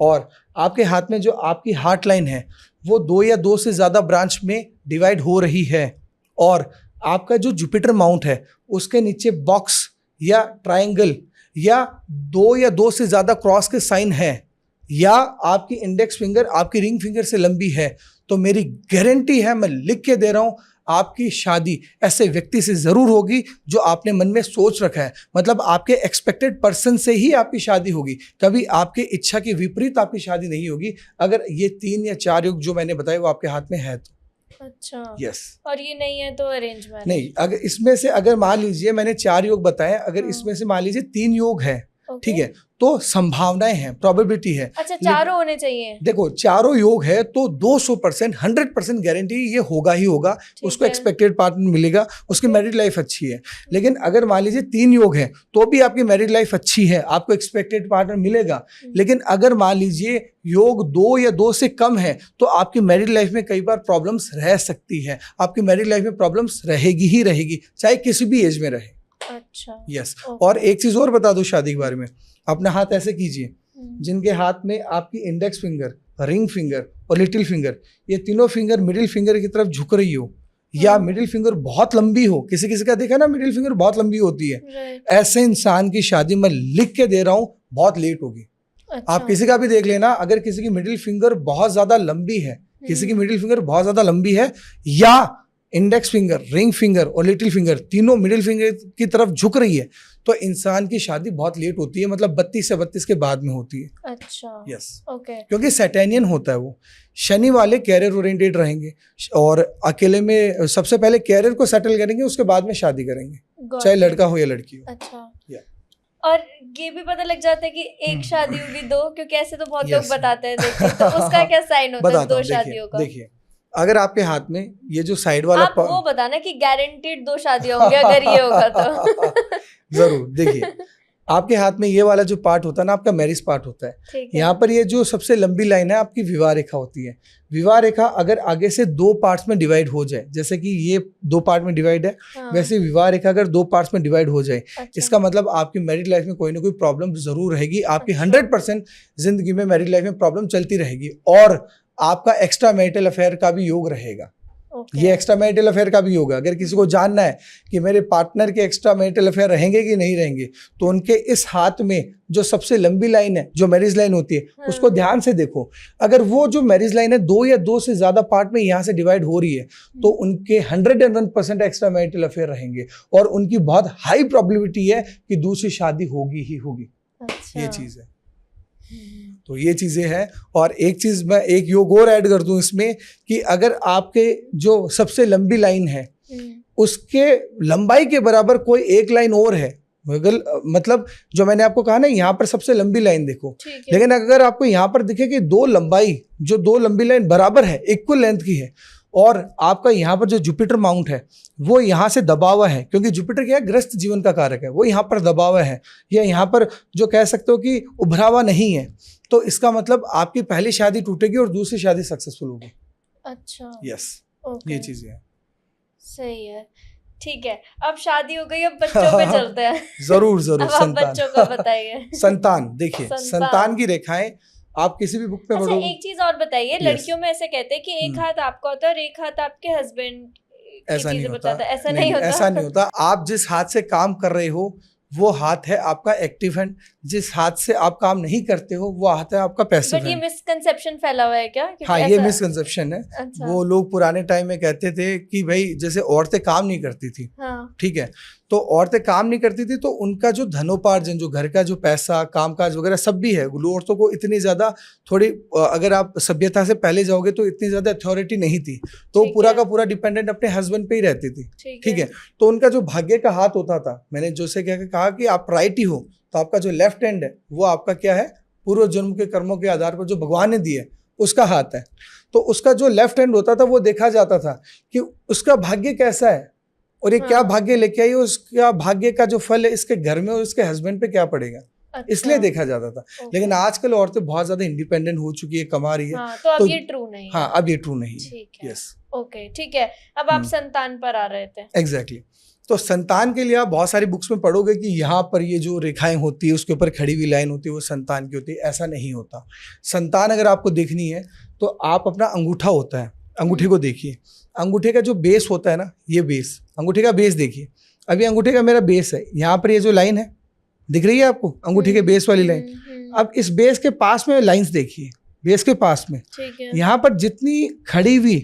और आपके हाथ में जो आपकी हार्ट लाइन है वो 2 या 2 से ज्यादा ब्रांच में डिवाइड हो रही है, और आपका जो जुपिटर माउंट है उसके नीचे बॉक्स या ट्रायंगल या 2 या 2 से ज्यादा क्रॉस के साइन है, या आपकी इंडेक्स फिंगर आपकी रिंग फिंगर से लंबी है, तो मेरी गारंटी है, मैं लिख के दे रहा हूं, आपकी शादी ऐसे व्यक्ति से जरूर होगी जो आपने मन में सोच रखा है, मतलब आपके एक्सपेक्टेड पर्सन से ही आपकी शादी होगी, कभी आपके इच्छा के विपरीत आपकी शादी नहीं होगी, अगर ये 3 या 4 योग जो मैंने बताए वो आपके हाथ में है तो। अच्छा, यस। और ये नहीं है तो अरेंज मैरिज? नहीं, अगर इसमें से अगर मान लीजिए मैंने 4 योग बताए, अगर इसमें से मान लीजिए 3 योग है, ठीक है, तो संभावनाएं हैं, प्रोबेबिलिटी है। अच्छा, चारों होने चाहिए? देखो, चारों योग है तो 200% 100% गारंटी ये होगा ही होगा, उसको एक्सपेक्टेड पार्टनर मिलेगा, उसकी मैरिड लाइफ अच्छी है। लेकिन अगर मान लीजिए 3 योग है तो भी आपकी मैरिड लाइफ अच्छी है, आपको एक्सपेक्टेड पार्टनर मिलेगा। लेकिन अगर मान लीजिए योग 2 या 2 से कम है तो आपकी मैरिड लाइफ में कई बार प्रॉब्लम्स रह सकती है, आपकी मैरिड लाइफ में प्रॉब्लम्स रहेगी ही रहेगी, चाहे किसी भी एज में रहे। अच्छा, यस। और एक चीज और बता दो शादी के बारे में, अपना हाथ ऐसे कीजिए, जिनके हाथ में आपकी इंडेक्स फिंगर, रिंग फिंगर और लिटिल फिंगर, ये तीनों फिंगर मिडिल फिंगर की तरफ झुक रही हो, या मिडिल फिंगर बहुत लंबी हो, किसी किसी का देखा ना मिडिल फिंगर बहुत लंबी होती है, ऐसे इंसान की शादी मैं लिख के दे रहा हूँ बहुत लेट होगी। अच्छा। आप किसी का भी देख लेना, अगर किसी की मिडिल फिंगर बहुत ज्यादा लंबी है, किसी की मिडिल फिंगर बहुत ज्यादा लंबी है, या इंडेक्स फिंगर, रिंग फिंगर और लिटिल फिंगर तीनों मिडिल फिंगर की तरफ झुक रही है, तो इंसान की शादी बहुत लेट होती है, मतलब 32 से 32 के बाद में होती है। अच्छा, यस, ओके। क्योंकि सैटेनियन होता है वो। शनि वाले कैरियर ओरिएंटेड रहेंगे और अकेले में सबसे पहले कैरियर को सेटल करेंगे, उसके बाद में शादी करेंगे, चाहे लड़का हो या लड़की हो। अच्छा, और ये भी पता लग जाता है कि एक शादी होगी 2, क्योंकि ऐसे तो बहुत लोग बताते हैं, देखिए तो उसका क्या साइन होता है 2 शादियों का? देखिए, अगर आपके हाथ में ये जो साइड वाला आप वो बताना कि गारंटीड 2 शादियां होंगी अगर ये होगा तो। जरूर। देखिए, आपके हाथ में ये वाला जो पार्ट होता है ना, आपका मैरिज पार्ट होता है। यहाँ पर ये जो सबसे लंबी लाइन है आपकी विवाह रेखा होती है। विवाह रेखा अगर आगे से 2 पार्ट्स में डिवाइड हो जाए, जैसे कि ये 2 पार्ट में डिवाइड है, वैसे विवाह रेखा अगर 2 पार्ट्स में डिवाइड हो जाए, इसका मतलब आपकी मैरिड लाइफ में कोई ना कोई प्रॉब्लम जरूर रहेगी, आपकी 100% जिंदगी में मैरिड लाइफ में प्रॉब्लम चलती रहेगी, और आपका एक्स्ट्रा मैरिटल अफेयर का भी योग रहेगा। ये एक्स्ट्रा मैरिटल अफेयर का भी होगा। अगर किसी को जानना है कि मेरे पार्टनर के एक्स्ट्रा मैरिटल अफेयर रहेंगे कि नहीं रहेंगे, तो उनके इस हाथ में जो सबसे लंबी लाइन है, जो मैरिज लाइन होती है, उसको ध्यान से देखो। अगर वो जो मैरिज लाइन है 2 या 2 से ज्यादा पार्ट में यहाँ से डिवाइड हो रही है, तो उनके 101% एक्स्ट्रा मैरिटल अफेयर रहेंगे, और उनकी बहुत हाई प्रोबेबिलिटी है कि दूसरी शादी होगी ही होगी। ये चीज है। तो ये चीजें हैं। और एक चीज मैं एक योग और ऐड कर दूं इसमें, कि अगर आपके जो सबसे लंबी लाइन है उसके लंबाई के बराबर कोई एक लाइन और है, मतलब जो मैंने आपको कहा ना, यहाँ पर सबसे लंबी लाइन देखो, लेकिन अगर आपको यहाँ पर दिखे कि 2 लंबी लाइन बराबर है, इक्वल लेंथ की है, और आपका यहाँ पर जो जुपिटर माउंट है वो यहाँ से दबा हुआ है, क्योंकि जुपिटर क्या है, ग्रस्त जीवन का कारक है, वो यहाँ पर दबा हुआ है, या यहाँ पर जो कह सकते हो कि उभरा हुआ नहीं है, तो इसका मतलब आपकी पहली शादी टूटेगी और दूसरी शादी सक्सेसफुल होगी। अच्छा, यस, ये चीजें हैं। सही है, ठीक है। अब शादी हो गई, अब बच्चों पे चलते हैं। जरूर। अब बच्चों का बताइए। संतान, देखिए संतान की रेखाएं आप किसी भी बुक पे पढ़ो। अच्छा, एक चीज और बताइए, लड़कियों में ऐसे कहते हैं कि एक हाथ आपका होता है और एक हाथ आपके हस्बैंड। ऐसा नहीं होता। ऐसा नहीं होता। ऐसा नहीं होता। आप जिस हाथ से काम कर रहे हो वो हाथ है आपका एक्टिव हैंड, जिस हाथ से आप काम नहीं करते हो वो हाथ है आपका पैसिव हैंड। ये मिसकंसेप्शन फैला हुआ है क्या? हाँ, ये मिसकंसेप्शन है। अच्छा। वो लोग पुराने टाइम में कहते थे कि भाई जैसे औरतें काम नहीं करती थी, हाँ। ठीक है, तो औरतें काम नहीं करती थी तो उनका जो धनोपार्जन, जो घर का जो पैसा, कामकाज वगैरह सब भी है, औरतों को इतनी ज्यादा थोड़ी, अगर आप सभ्यता से पहले जाओगे तो इतनी ज्यादा अथॉरिटी नहीं थी, तो पूरा का पूरा डिपेंडेंट अपने हस्बैंड पे ही रहती थी, ठीक है। तो उनका जो भाग्य का हाथ होता था, मैंने जैसे क्या कहा कि आप राइटी हो, तो आपका जो लेफ्ट हैंड है वो आपका क्या है, पूर्व जन्म के कर्मों के आधार पर जो भगवान ने दिए उसका हाथ है। तो उसका जो लेफ्ट हैंड होता था वो देखा जाता था कि उसका भाग्य कैसा है और ये क्या भाग्य लेके आई, उसका भाग्य का जो फल है इसके घर में और उसके हस्बैंड पे क्या पड़ेगा। अच्छा। इसलिए देखा जाता था। लेकिन आजकल औरतें बहुत ज्यादा इंडिपेंडेंट हो चुकी है, कमा रही है। हाँ, तो अब ये ट्रू नहीं है। हाँ, अब ये ट्रू नहीं है। यस, ओके, ठीक है। अब आप संतान पर आ रहे थे। एग्जैक्टली। तो संतान के लिए आप बहुत सारी बुक्स में पढ़ोगे कि यहाँ पर ये जो रेखाएं होती है उसके ऊपर खड़ी हुई लाइन होती है वो संतान की होती है। ऐसा नहीं होता। संतान अगर आपको देखनी है तो आप अपना अंगूठा होता है, अंगूठे को देखिए। अंगूठे का जो बेस होता है ना, ये बेस, अंगूठे का बेस देखिए। अभी अंगूठे का मेरा बेस है, यहाँ पर ये जो लाइन है दिख रही है आपको, अंगूठे के बेस वाली लाइन। अब इस बेस के पास में लाइंस देखिए, बेस के पास में यहाँ पर जितनी खड़ी हुई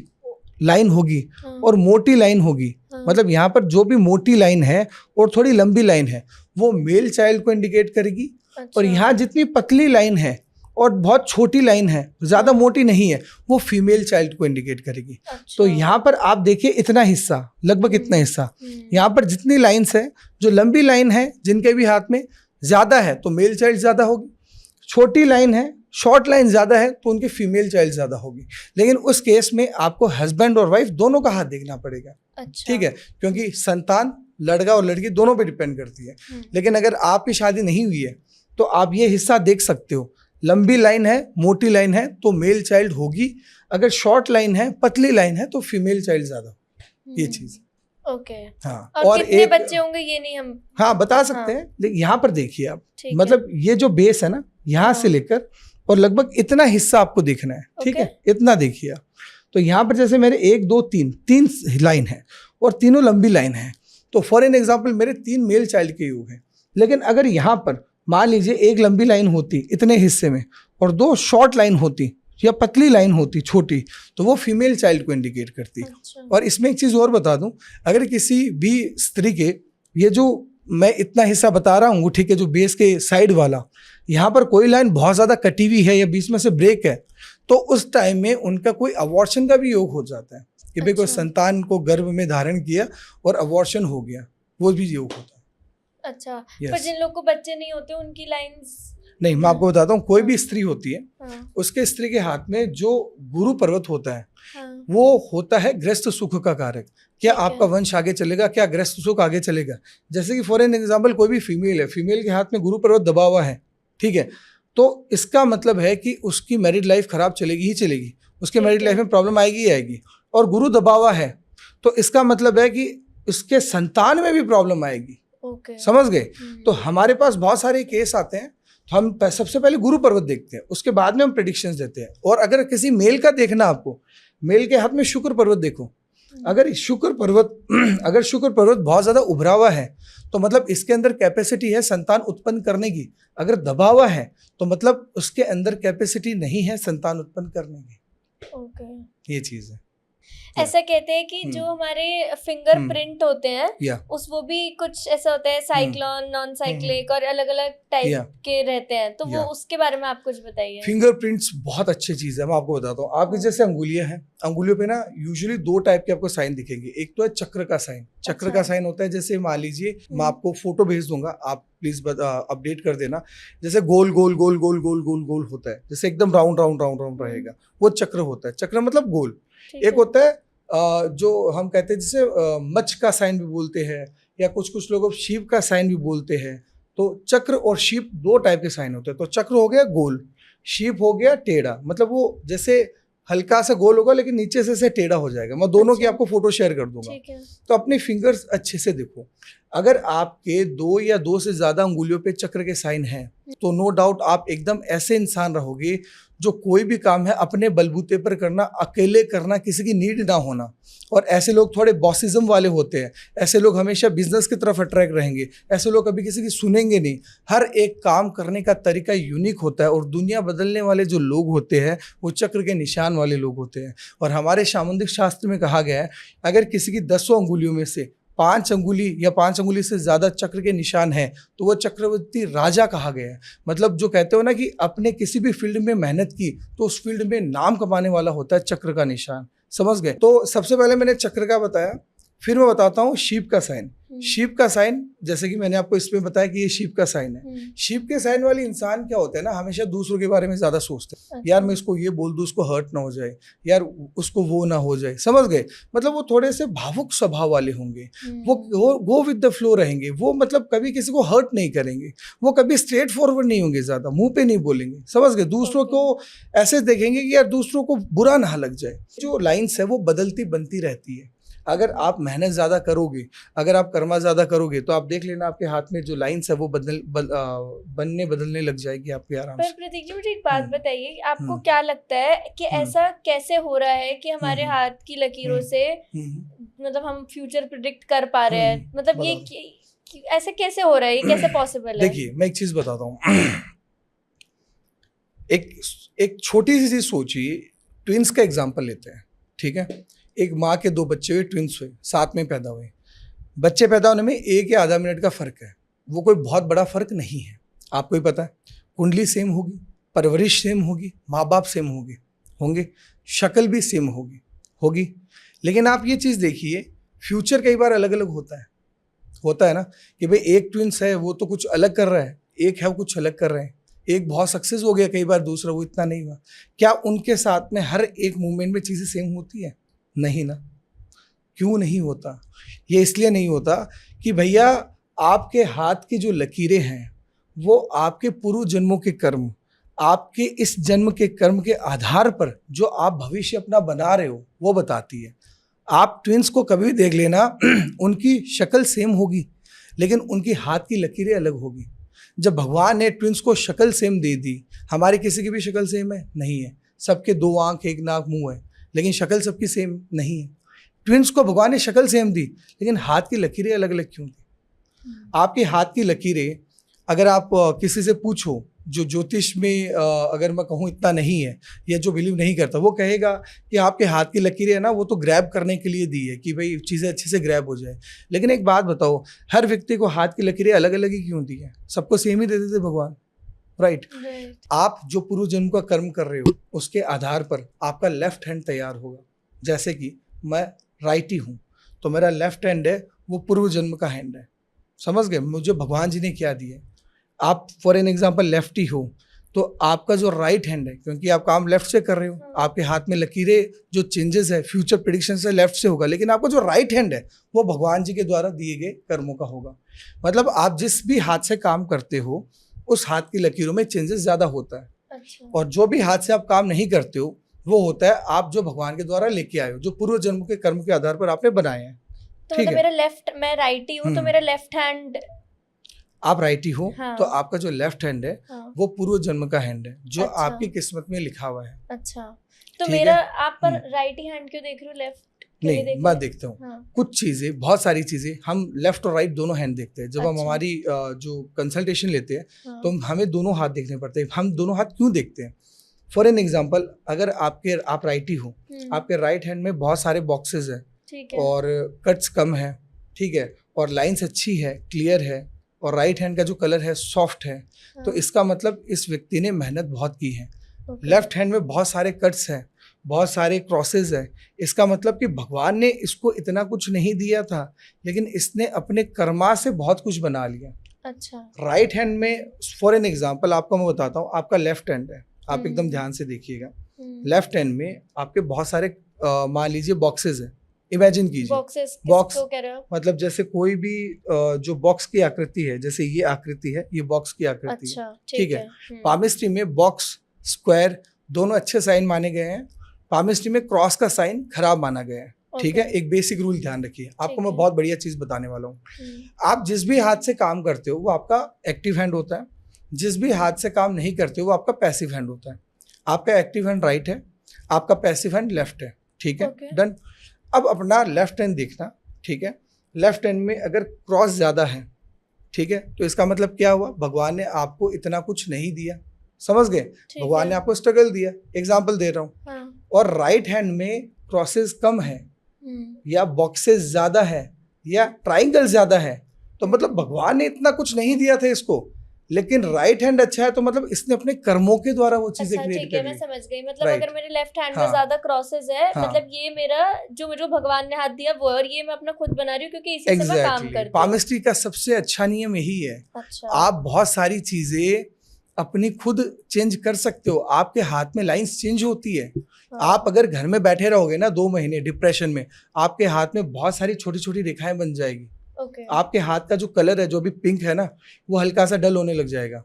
लाइन होगी और मोटी लाइन होगी, मतलब यहाँ पर जो भी मोटी लाइन है और थोड़ी लंबी लाइन है वो मेल चाइल्ड को इंडिकेट करेगी। और यहाँ जितनी पतली लाइन है और बहुत छोटी लाइन है, ज्यादा मोटी नहीं है, वो फीमेल चाइल्ड को इंडिकेट करेगी। तो यहाँ पर आप देखिए इतना हिस्सा, लगभग इतना हिस्सा, यहाँ पर जितनी लाइन्स है, जो लंबी लाइन है जिनके भी हाथ में ज्यादा है तो मेल चाइल्ड ज्यादा होगी, छोटी लाइन है, शॉर्ट लाइन ज्यादा है तो उनकी फीमेल चाइल्ड ज्यादा होगी। लेकिन उस केस में आपको हस्बैंड और वाइफ दोनों का हाथ देखना पड़ेगा। ठीक है, क्योंकि संतान लड़का और लड़की दोनों पे डिपेंड करती है। लेकिन अगर आपकी शादी नहीं हुई है तो आप ये हिस्सा देख सकते हो, लंबी लाइन है, मोटी लाइन है तो मेल चाइल्ड होगी, अगर शॉर्ट लाइन है, पतली लाइन है तो फीमेल चाइल्ड ज्यादा। ये चीज ओके। हाँ, और कितने बच्चे होंगे ये नहीं हम बता सकते हैं, लेकिन यहाँ पर देखिए आप, मतलब ये जो बेस है ना, यहाँ से लेकर और लगभग इतना हिस्सा आपको देखना है। ठीक है, इतना देखिए आप। तो यहाँ पर जैसे मेरे 1 2 3 लाइन है और तीनों लंबी लाइन है, तो फॉर एन एग्जाम्पल मेरे 3 मेल चाइल्ड के योग हैं। लेकिन अगर यहाँ पर मान लीजिए एक लंबी लाइन होती इतने हिस्से में और 2 शॉर्ट लाइन होती या पतली लाइन होती छोटी, तो वो फीमेल चाइल्ड को इंडिकेट करती है। और इसमें एक चीज़ और बता दूं, अगर किसी भी स्त्री के ये जो मैं इतना हिस्सा बता रहा हूँ, ठीक है, जो बेस के साइड वाला, यहाँ पर कोई लाइन बहुत ज़्यादा कटी हुई है या बीच में से ब्रेक है, तो उस टाइम में उनका कोई अबॉर्शन का भी योग हो जाता है कि भाई कोई संतान को गर्भ में धारण किया और अबॉर्शन हो गया, वो भी योग होता है। अच्छा, पर जिन लोग को बच्चे नहीं होते उनकी लाइंस नहीं, मैं आपको बताता हूँ, कोई भी स्त्री होती है, उसके स्त्री के हाथ में जो गुरु पर्वत होता है, वो होता है गृहस्थ सुख का कारक। क्या आपका वंश आगे चलेगा, क्या गृहस्थ सुख आगे चलेगा। जैसे कि फॉर एन एग्जाम्पल कोई भी फीमेल है, फीमेल के हाथ में गुरु पर्वत दबा हुआ है, ठीक है, तो इसका मतलब है कि उसकी मैरिड लाइफ खराब चलेगी ही चलेगी, उसके मैरिड लाइफ में प्रॉब्लम आएगी ही आएगी। और गुरु दबा हुआ है तो इसका मतलब है कि उसके संतान में भी प्रॉब्लम आएगी। समझ गए। तो हमारे पास बहुत सारे केस आते हैं, तो हम सबसे पहले गुरु पर्वत देखते हैं, उसके बाद में हम प्रेडिक्शंस देते हैं। और अगर किसी मेल का देखना, आपको मेल के हाथ में शुक्र पर्वत देखो, अगर शुक्र पर्वत बहुत ज्यादा उभरा हुआ है तो मतलब इसके अंदर कैपेसिटी है संतान उत्पन्न करने की। अगर दबा हुआ है तो मतलब उसके अंदर कैपेसिटी नहीं है संतान उत्पन्न करने की। ये चीज है। ऐसा कहते हैं कि जो हमारे फिंगरप्रिंट होते हैं उस वो भी कुछ ऐसा होता है, साइक्लोन, नॉन साइक्लिक और अलग अलग टाइप के रहते हैं, तो वो उसके बारे में आप कुछ बताइए। फिंगरप्रिंट्स बहुत अच्छी चीज है, मैं आपको बताता हूँ। आपकी जैसे अंगुलियां हैं, अंगुलियों पे ना यूजुअली 2 टाइप के आपको साइन दिखेंगे। एक तो है चक्र का साइन। चक्र का साइन होता है, जैसे मान लीजिए मैं आपको फोटो भेज दूंगा, आप प्लीज अपडेट कर देना। जैसे गोल गोल गोल गोल गोल गोल गोल होता है, जैसे एकदम राउंड राउंड राउंड राउंड रहेगा, वो चक्र होता है। चक्र मतलब गोल। एक होता है जो हम कहते हैं जैसे मच का साइन भी बोलते हैं, या कुछ लोग शीप का साइन भी बोलते हैं। तो चक्र और शीप 2 टाइप के साइन होते हैं। तो चक्र हो गया गोल, शीप हो गया टेढ़ा, मतलब वो जैसे हल्का सा गोल होगा लेकिन नीचे से टेढ़ा हो जाएगा। मैं दोनों की आपको फोटो शेयर कर दूंगा। तो अपने फिंगर्स अच्छे से देखो, अगर आपके 2 या 2 से ज्यादा अंगुलियों पे चक्र के साइन हैं तो नो डाउट आप एकदम ऐसे इंसान रहोगे जो कोई भी काम है अपने बलबूते पर करना, अकेले करना, किसी की नीड ना होना। और ऐसे लोग थोड़े बॉसिज्म वाले होते हैं, ऐसे लोग हमेशा बिजनेस की तरफ अट्रैक्ट रहेंगे, ऐसे लोग कभी किसी की सुनेंगे नहीं। हर एक काम करने का तरीका यूनिक होता है। और दुनिया बदलने वाले जो लोग होते हैं वो चक्र के निशान वाले लोग होते हैं। और हमारे सामुद्रिक शास्त्र में कहा गया है, अगर किसी की 10 अंगुलियों में से 5 अंगुली या 5 अंगुली से ज्यादा चक्र के निशान है तो वो चक्रवर्ती राजा कहा गया है। मतलब जो कहते हो ना कि अपने किसी भी फील्ड में मेहनत की तो उस फील्ड में नाम कमाने वाला होता है चक्र का निशान। समझ गए। तो सबसे पहले मैंने चक्र का बताया, फिर मैं बताता हूँ शीप का साइन। शीप का साइन, जैसे कि मैंने आपको इसमें बताया कि ये शीप का साइन है। शीप के साइन वाले इंसान क्या होते हैं ना, हमेशा दूसरों के बारे में ज्यादा सोचते हैं। यार मैं इसको ये बोल दूं, उसको हर्ट ना हो जाए, यार उसको वो ना हो जाए। समझ गए। मतलब वो थोड़े से भावुक स्वभाव वाले होंगे, वो गो विद द फ्लो रहेंगे। वो मतलब कभी किसी को हर्ट नहीं करेंगे, वो कभी स्ट्रेट फॉरवर्ड नहीं होंगे, ज्यादा मुंह पे नहीं बोलेंगे। समझ गए। दूसरों को ऐसे देखेंगे कि यार दूसरों को बुरा ना लग जाए। जो लाइन्स है वो बदलती बनती रहती है। अगर आप मेहनत ज्यादा करोगे, अगर आप कर्मा ज्यादा करोगे तो आप देख लेना आपके हाथ में जो लाइन्स है वो बदलने लग जाएगी आपके आराम से। पर प्रतीक जी मुझे एक बात बताइए, आपको क्या लगता है कि ऐसा कैसे हो रहा है कि हमारे हाथ की लकीरों से मतलब हम फ्यूचर प्रेडिक्ट कर पा रहे हैं? मतलब ये ऐसे कैसे हो रहा है, ये कैसे पॉसिबल है? देखिए मैं एक चीज बताता हूँ। एक छोटी सी चीज सोचिए, ट्विंस का एग्जांपल लेते हैं, ठीक है। एक माँ के 2 बच्चे हुए, ट्विंस हुए, साथ में पैदा हुए। बच्चे पैदा होने में 1 या आधा मिनट का फ़र्क है, वो कोई बहुत बड़ा फ़र्क नहीं है। आपको ही पता है, कुंडली सेम होगी, परवरिश सेम होगी, माँ बाप सेम होंगे, शक्ल भी सेम होगी। लेकिन आप ये चीज़ देखिए, फ्यूचर कई बार अलग अलग होता है ना, कि भाई एक ट्विंस है वो तो कुछ अलग कर रहा है, एक है वो कुछ अलग कर रहे हैं, एक बहुत सक्सेस हो गया कई बार, दूसरा वो इतना नहीं हुआ। क्या उनके साथ में हर एक मूवमेंट में चीज़ें सेम होती है? नहीं ना। क्यों नहीं होता? ये इसलिए नहीं होता कि भैया आपके हाथ की जो लकीरें हैं वो आपके पूर्व जन्मों के कर्म, आपके इस जन्म के कर्म के आधार पर जो आप भविष्य अपना बना रहे हो वो बताती है। आप ट्विंस को कभी भी देख लेना, उनकी शक्ल सेम होगी लेकिन उनकी हाथ की लकीरें अलग होगी। जब भगवान ने ट्विंस को शक्ल सेम दे दी, हमारी किसी की भी शक्ल सेम है? नहीं है। सबके 2 आंख, 1 नाक, मुंह है, लेकिन शक्ल सबकी सेम नहीं है। ट्विंस को भगवान ने शक्ल सेम दी लेकिन हाथ की लकीरें अलग अलग क्यों दी? आपके हाथ की लकीरें, अगर आप किसी से पूछो जो ज्योतिष में अगर मैं कहूँ इतना नहीं है या जो बिलीव नहीं करता, वो कहेगा कि आपके हाथ की लकीरें है ना, वो तो ग्रैब करने के लिए दी है कि भाई चीज़ें अच्छे से ग्रैब हो जाए। लेकिन एक बात बताओ, हर व्यक्ति को हाथ की लकीरें अलग अलग ही क्यों दी है? सबको सेम ही देते थे भगवान, राइट? आप जो पूर्व जन्म का कर्म कर रहे हो उसके आधार पर आपका लेफ्ट हैंड तैयार होगा। जैसे कि मैं राइटी हूँ तो मेरा लेफ्ट हैंड है वो पूर्व जन्म का हैंड है। समझ गए मुझे भगवान जी ने क्या दिया? आप फॉर एन एग्जांपल लेफ्टी हो तो आपका जो राइट हैंड है, क्योंकि आप काम लेफ्ट से कर रहे हो, आपके हाथ में लकीरें जो चेंजेस है फ्यूचर प्रेडिक्शन से लेफ्ट से होगा, लेकिन आपका जो राइट हैंड है वो भगवान जी के द्वारा दिए गए कर्मों का होगा। मतलब आप जिस भी हाथ से काम करते हो उस हाथ की लकीरों में चेंजेस ज़्यादा होता है। अच्छा। और जो भी हाथ से आप काम नहीं करते हो वो होता है आप जो भगवान के द्वारा लेके आए हो, जो पूर्व जन्म के कर्म के आधार पर आपने बनाए हैं। तो मतलब मेरा लेफ्ट, मैं राइटी हूँ तो मेरा लेफ्ट हैंड, आप राइटी हो हाँ। तो आपका जो लेफ्ट हैंड है हाँ। वो पूर्व जन्म का हैंड है जो अच्छा। आपकी किस्मत में लिखा हुआ है। अच्छा, तो मेरा आप पर राइटी हैंड क्यों देख रहे हो, लेफ्ट नहीं मैं देखता हूँ। हाँ। कुछ चीजें, बहुत सारी चीजें हम लेफ्ट और राइट दोनों हैंड देखते हैं। जब अच्छा। हम हमारी जो कंसल्टेशन लेते हैं हाँ। तो हमें दोनों हाथ देखने पड़ते हैं। हम दोनों हाथ क्यों देखते हैं? फॉर एन एग्जाम्पल, अगर आप राइटी हो, आपके राइट हैंड में बहुत सारे बॉक्सेस है और कट्स कम है, ठीक है, और लाइंस अच्छी है, क्लियर है, और राइट हैंड का जो कलर है सॉफ्ट है, तो इसका मतलब इस व्यक्ति ने मेहनत बहुत की है। लेफ्ट हैंड में बहुत सारे कट्स हैं, बहुत सारे क्रॉसेस है, इसका मतलब कि भगवान ने इसको इतना कुछ नहीं दिया था लेकिन इसने अपने कर्मा से बहुत कुछ बना लिया। अच्छा। राइट हैंड में फॉर एन एग्जांपल आपको मैं बताता हूँ, आपका लेफ्ट हैंड है, आप एकदम ध्यान से देखिएगा। लेफ्ट हैंड में आपके बहुत सारे मान लीजिए बॉक्सेस है, इमेजिन कीजिए। बॉक्स मतलब जैसे कोई भी जो बॉक्स की आकृति है, जैसे ये आकृति है, ये बॉक्स की आकृति है, ठीक है। पामिस्ट्री में बॉक्स, स्क्वायर दोनों अच्छे साइन माने गए हैं। पामिस्ट्री में क्रॉस का साइन खराब माना गया है, ठीक है। एक बेसिक रूल ध्यान रखिए, आपको मैं बहुत बढ़िया चीज बताने वाला हूँ। आप जिस भी हाथ से काम करते हो वो आपका एक्टिव हैंड होता है, जिस भी हाथ से काम नहीं करते हो वो आपका पैसिव हैंड होता है। आपका एक्टिव हैंड राइट है, आपका पैसिव हैंड लेफ्ट है, ठीक है, डन। अब अपना लेफ्ट हैंड देखना, ठीक है। लेफ्ट हैंड में अगर क्रॉस ज्यादा है, ठीक है, तो इसका मतलब क्या हुआ? भगवान ने आपको इतना कुछ नहीं दिया, समझ गए? भगवान ने आपको स्ट्रगल दिया, एग्जाम्पल दे रहा हूँ। हाँ। और राइट हैंड में क्रॉसेस कम है या बॉक्सेस ज्यादा है या ट्राइंगल ज्यादा है, तो मतलब भगवान ने इतना कुछ नहीं दिया था इसको, लेकिन राइट हैंड अच्छा है तो मतलब इसने अपने कर्मों के द्वारा वो चीजें क्रिएट कर ली। मैं समझ गई, मतलब अगर मेरे लेफ्ट हैंड में ज्यादा क्रॉसेस है, मतलब ये मेरा जो मुझे भगवान ने हाथ दिया वो, और ये मैं अपना खुद बना रही हूँ क्योंकि इसी से मैं काम करती हूँ। पामिस्ट्री का सबसे अच्छा नियम यही है। अच्छा। आप बहुत सारी चीजें अपनी खुद चेंज कर सकते हो, आपके हाथ में लाइंस चेंज होती है। आप अगर घर में बैठे रहोगे ना 2 महीने डिप्रेशन में, आपके हाथ में बहुत सारी छोटी छोटी रेखाएं बन जाएगी। आपके हाथ का जो कलर है, जो भी पिंक है ना, वो हल्का सा डल होने लग जाएगा।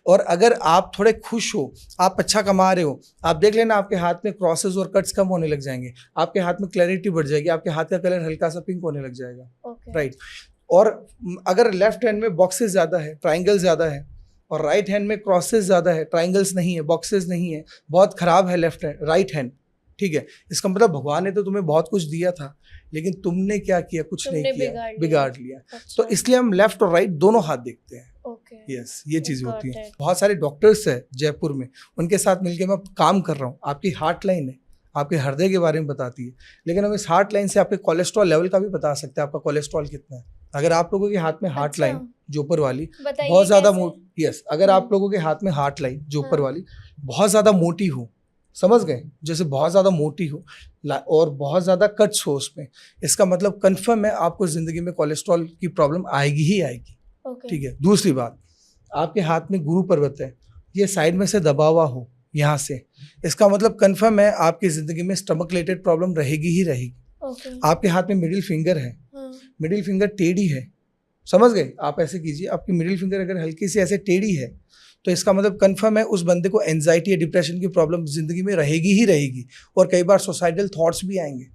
और अगर आप थोड़े खुश हो, आप अच्छा कमा रहे हो, आप देख लेना आपके हाथ में क्रॉसेस और कट्स कम होने लग जाएंगे, आपके हाथ में क्लैरिटी बढ़ जाएगी, आपके हाथ का कलर हल्का सा पिंक होने लग जाएगा, राइट। और अगर लेफ्ट हैंड में बॉक्सेस ज्यादा है, ट्राइंगल ज्यादा है, और राइट हैंड में क्रॉसेस ज्यादा है, ट्राइंगल्स नहीं है, बॉक्सेस नहीं है, बहुत खराब है राइट हैंड, ठीक है, इसका मतलब भगवान ने तो तुम्हें बहुत कुछ दिया था लेकिन तुमने क्या किया? कुछ नहीं किया, बिगाड़ लिया। अच्छा। तो इसलिए हम लेफ्ट और राइट दोनों हाथ देखते हैं। यस, ये चीज होती है। बहुत सारे डॉक्टर्स है जयपुर में, उनके साथ मिलकर मैं काम कर रहा हूँ। आपकी हार्ट लाइन है, आपके हृदय के बारे में बताती है, लेकिन हम इस हार्ट लाइन से आपके कोलेस्ट्रॉल लेवल का भी बता सकते हैं, आपका कोलेस्ट्रॉल कितना है। अगर आप लोगों के हाथ में हार्ट लाइन जो ऊपर वाली बहुत ज्यादा मोटी, यस, अगर आप लोगों के हाथ में हार्ट लाइन जो ऊपर वाली बहुत ज्यादा मोटी हो, समझ गए, जैसे बहुत ज्यादा मोटी हो और बहुत ज्यादा कट्स हो उसमें, इसका मतलब कंफर्म है आपको जिंदगी में कोलेस्ट्रॉल की प्रॉब्लम आएगी ही आएगी। ठीक है। दूसरी बात, आपके हाथ में गुरु पर्वत है, ये साइड में से दबा हुआ हो यहाँ से, इसका मतलब कंफर्म है आपकी जिंदगी में स्टमक रिलेटेड प्रॉब्लम रहेगी ही रहेगी। आपके हाथ में मिडिल फिंगर है, मिडिल फिंगर टेढ़ी है, समझ गए, आप ऐसे कीजिए, आपकी मिडिल फिंगर अगर हल्की सी ऐसे टेढ़ी है तो इसका मतलब कंफर्म है उस बंदे को एंजाइटी या डिप्रेशन की प्रॉब्लम जिंदगी में रहेगी ही रहेगी, और कई बार सुसाइडल थॉट्स भी आएंगे।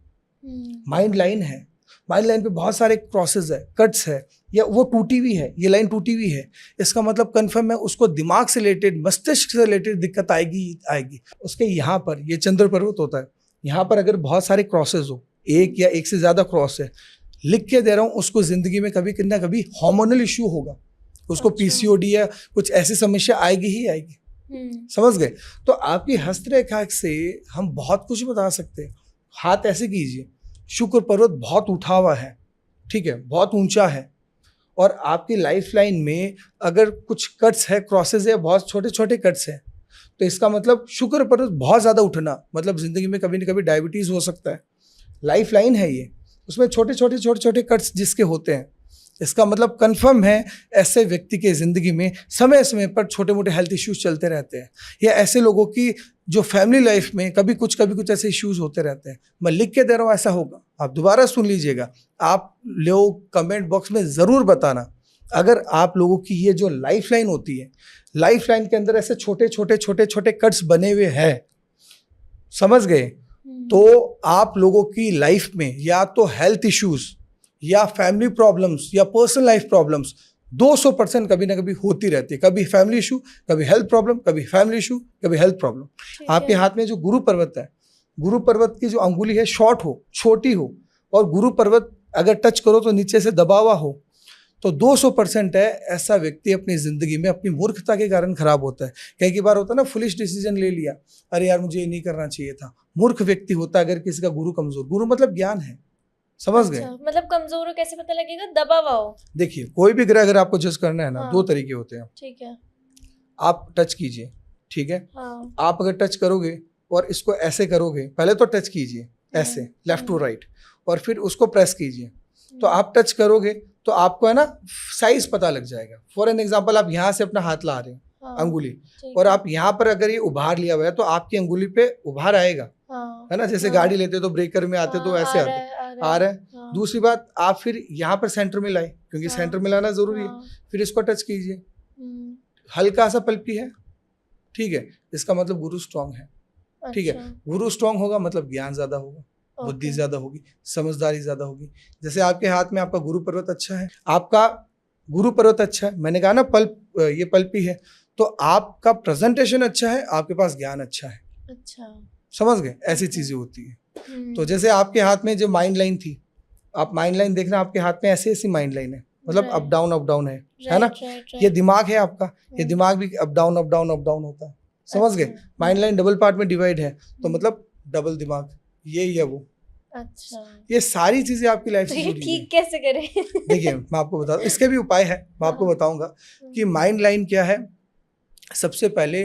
माइंड लाइन है, माइंड लाइन पे बहुत सारे क्रॉसेस है, कट्स है, या वो टूटी हुई है, ये लाइन टूटी हुई है, इसका मतलब कंफर्म है उसको दिमाग से रिलेटेड, मस्तिष्क से रिलेटेड दिक्कत आएगी। उसके यहाँ पर, ये चंद्र पर्वत होता है, यहाँ पर अगर बहुत सारे क्रॉसेस हो, एक या एक से ज्यादा क्रॉस है, लिख के दे रहा हूँ, उसको जिंदगी में कभी ना कभी हार्मोनल इश्यू होगा, उसको पीसीओडी या कुछ ऐसी समस्या आएगी ही आएगी। समझ गए। तो आपकी हस्तरेखा से हम बहुत कुछ बता सकते हैं। हाथ ऐसे कीजिए, शुक्र पर्वत बहुत उठा हुआ है, ठीक है, बहुत ऊंचा है, और आपकी लाइफ लाइन में अगर कुछ कट्स है, क्रॉसेस है, बहुत छोटे छोटे कट्स है, तो इसका मतलब शुक्र पर्वत बहुत ज़्यादा उठना, मतलब जिंदगी में कभी न कभी डायबिटीज़ हो सकता है। लाइफ लाइन है ये, उसमें छोटे छोटे कट्स जिसके होते हैं, इसका मतलब कंफर्म है ऐसे व्यक्ति के ज़िंदगी में समय समय पर छोटे मोटे हेल्थ इश्यूज चलते रहते हैं, या ऐसे लोगों की जो फैमिली लाइफ में कभी कुछ ऐसे इश्यूज होते रहते हैं। मैं लिख के दे रहा हूँ, ऐसा होगा, आप दोबारा सुन लीजिएगा, आप लोग कमेंट बॉक्स में ज़रूर बताना अगर आप लोगों की ये जो लाइफ लाइन होती है, लाइफ लाइन के अंदर ऐसे छोटे कट्स बने हुए हैं, समझ गए, तो आप लोगों की लाइफ में या तो हेल्थ इश्यूज या फैमिली प्रॉब्लम्स या पर्सनल लाइफ प्रॉब्लम्स 200% कभी ना कभी होती रहती है। कभी फैमिली इशू, कभी हेल्थ प्रॉब्लम, कभी फैमिली इशू, कभी हेल्थ प्रॉब्लम। आपके हाथ में जो गुरु पर्वत है, गुरु पर्वत की जो अंगुली है शॉर्ट हो, छोटी हो, और गुरु पर्वत अगर टच करो तो नीचे से दबा हुआ हो, तो 200% है ऐसा व्यक्ति अपनी जिंदगी में अपनी मूर्खता के कारण खराब होता है। कई बार होता है ना, फुलिश डिसीजन ले लिया, अरे यार मुझे ये नहीं करना चाहिए था, मूर्ख व्यक्ति होता है अगर किसी का गुरु कमजोर। गुरु मतलब ज्ञान है, समझ गए। मतलब कमजोर हो कैसे पता लगेगा? दबा हुआ हो। देखिए, कोई भी ग्रह अगर आपको जज करना है ना, दो तरीके होते हैं। ठीक है, आप टच कीजिए, ठीक है, आप अगर टच करोगे और इसको ऐसे करोगे, पहले तो टच कीजिए ऐसे लेफ्ट टू राइट, और फिर उसको प्रेस कीजिए, तो आप टच करोगे तो आपको है ना साइज पता लग जाएगा। फॉर एन एग्जाम्पल, आप यहाँ से अपना हाथ ला रहे हैं, अंगुली, और आप यहाँ पर अगर ये उभार लिया हुआ है तो आपकी अंगुली पे उभार आएगा, है ना, जैसे गाड़ी लेते तो ब्रेकर में आते तो ऐसे आ रहा है। दूसरी बात, आप फिर यहाँ पर सेंटर में लाए, क्योंकि सेंटर में लाना जरूरी है, फिर इसको टच कीजिए, हल्का सा पल्पी है, ठीक है, इसका मतलब गुरु स्ट्रांग है। ठीक है, गुरु स्ट्रांग होगा मतलब ज्ञान ज्यादा होगा, बुद्धि ज्यादा होगी, समझदारी ज्यादा होगी। जैसे आपके हाथ में आपका गुरु पर्वत अच्छा है, आपका गुरु पर्वत अच्छा है, मैंने कहा ना ये पल्पी है, तो आपका प्रेजेंटेशन अच्छा है, आपके पास ज्ञान अच्छा है। अच्छा, समझ गए, ऐसी चीजें होती है। तो जैसे आपके हाथ में जो माइंड लाइन थी, आप माइंड लाइन देखना, आपके हाथ में ऐसी माइंड लाइन है, मतलब अप डाउन है ना। ये दिमाग है आपका, ये दिमाग भी अप डाउन होता है, समझ गए। माइंड लाइन डबल पार्ट में डिवाइड है, तो मतलब डबल दिमाग, यही है वो। अच्छा, ये सारी चीजें आपकी लाइफ से जुड़ी ठीक कैसे करें? देखिए, मैं आपको बता दूं, इसके भी उपाय है, मैं आपको बताऊंगा कि माइंड लाइन क्या है। सबसे पहले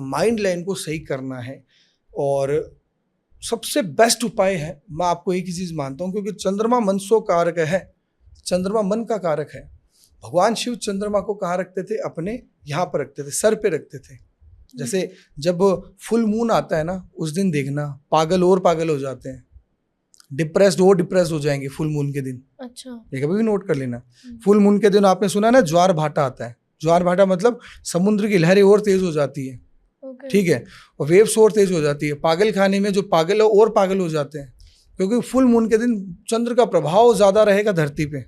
माइंड लाइन को सही करना है, और सबसे बेस्ट उपाय है, मैं आपको एक ही चीज मानता हूँ, क्योंकि चंद्रमा मन सो कारक है, चंद्रमा मन का कारक है। भगवान शिव चंद्रमा को कहाँ रखते थे? अपने यहाँ पर रखते थे, सर पे रखते थे। जैसे जब फुल मून आता है ना, उस दिन देखना पागल और पागल हो जाते हैं, डिप्रेस्ड हो जाएंगे फुल मून के दिन। अच्छा, ये कभी भी नोट कर लेना। फुल मून के दिन आपने सुना ना, ज्वार भाटा आता है। ज्वार भाटा मतलब समुद्र की लहरें और तेज हो जाती है, ठीक है, और वेव्स और तेज हो जाती है। पागल खाने में जो पागल है और पागल हो जाते हैं, क्योंकि फुल मून के दिन चंद्र का प्रभाव ज्यादा रहेगा धरती पे,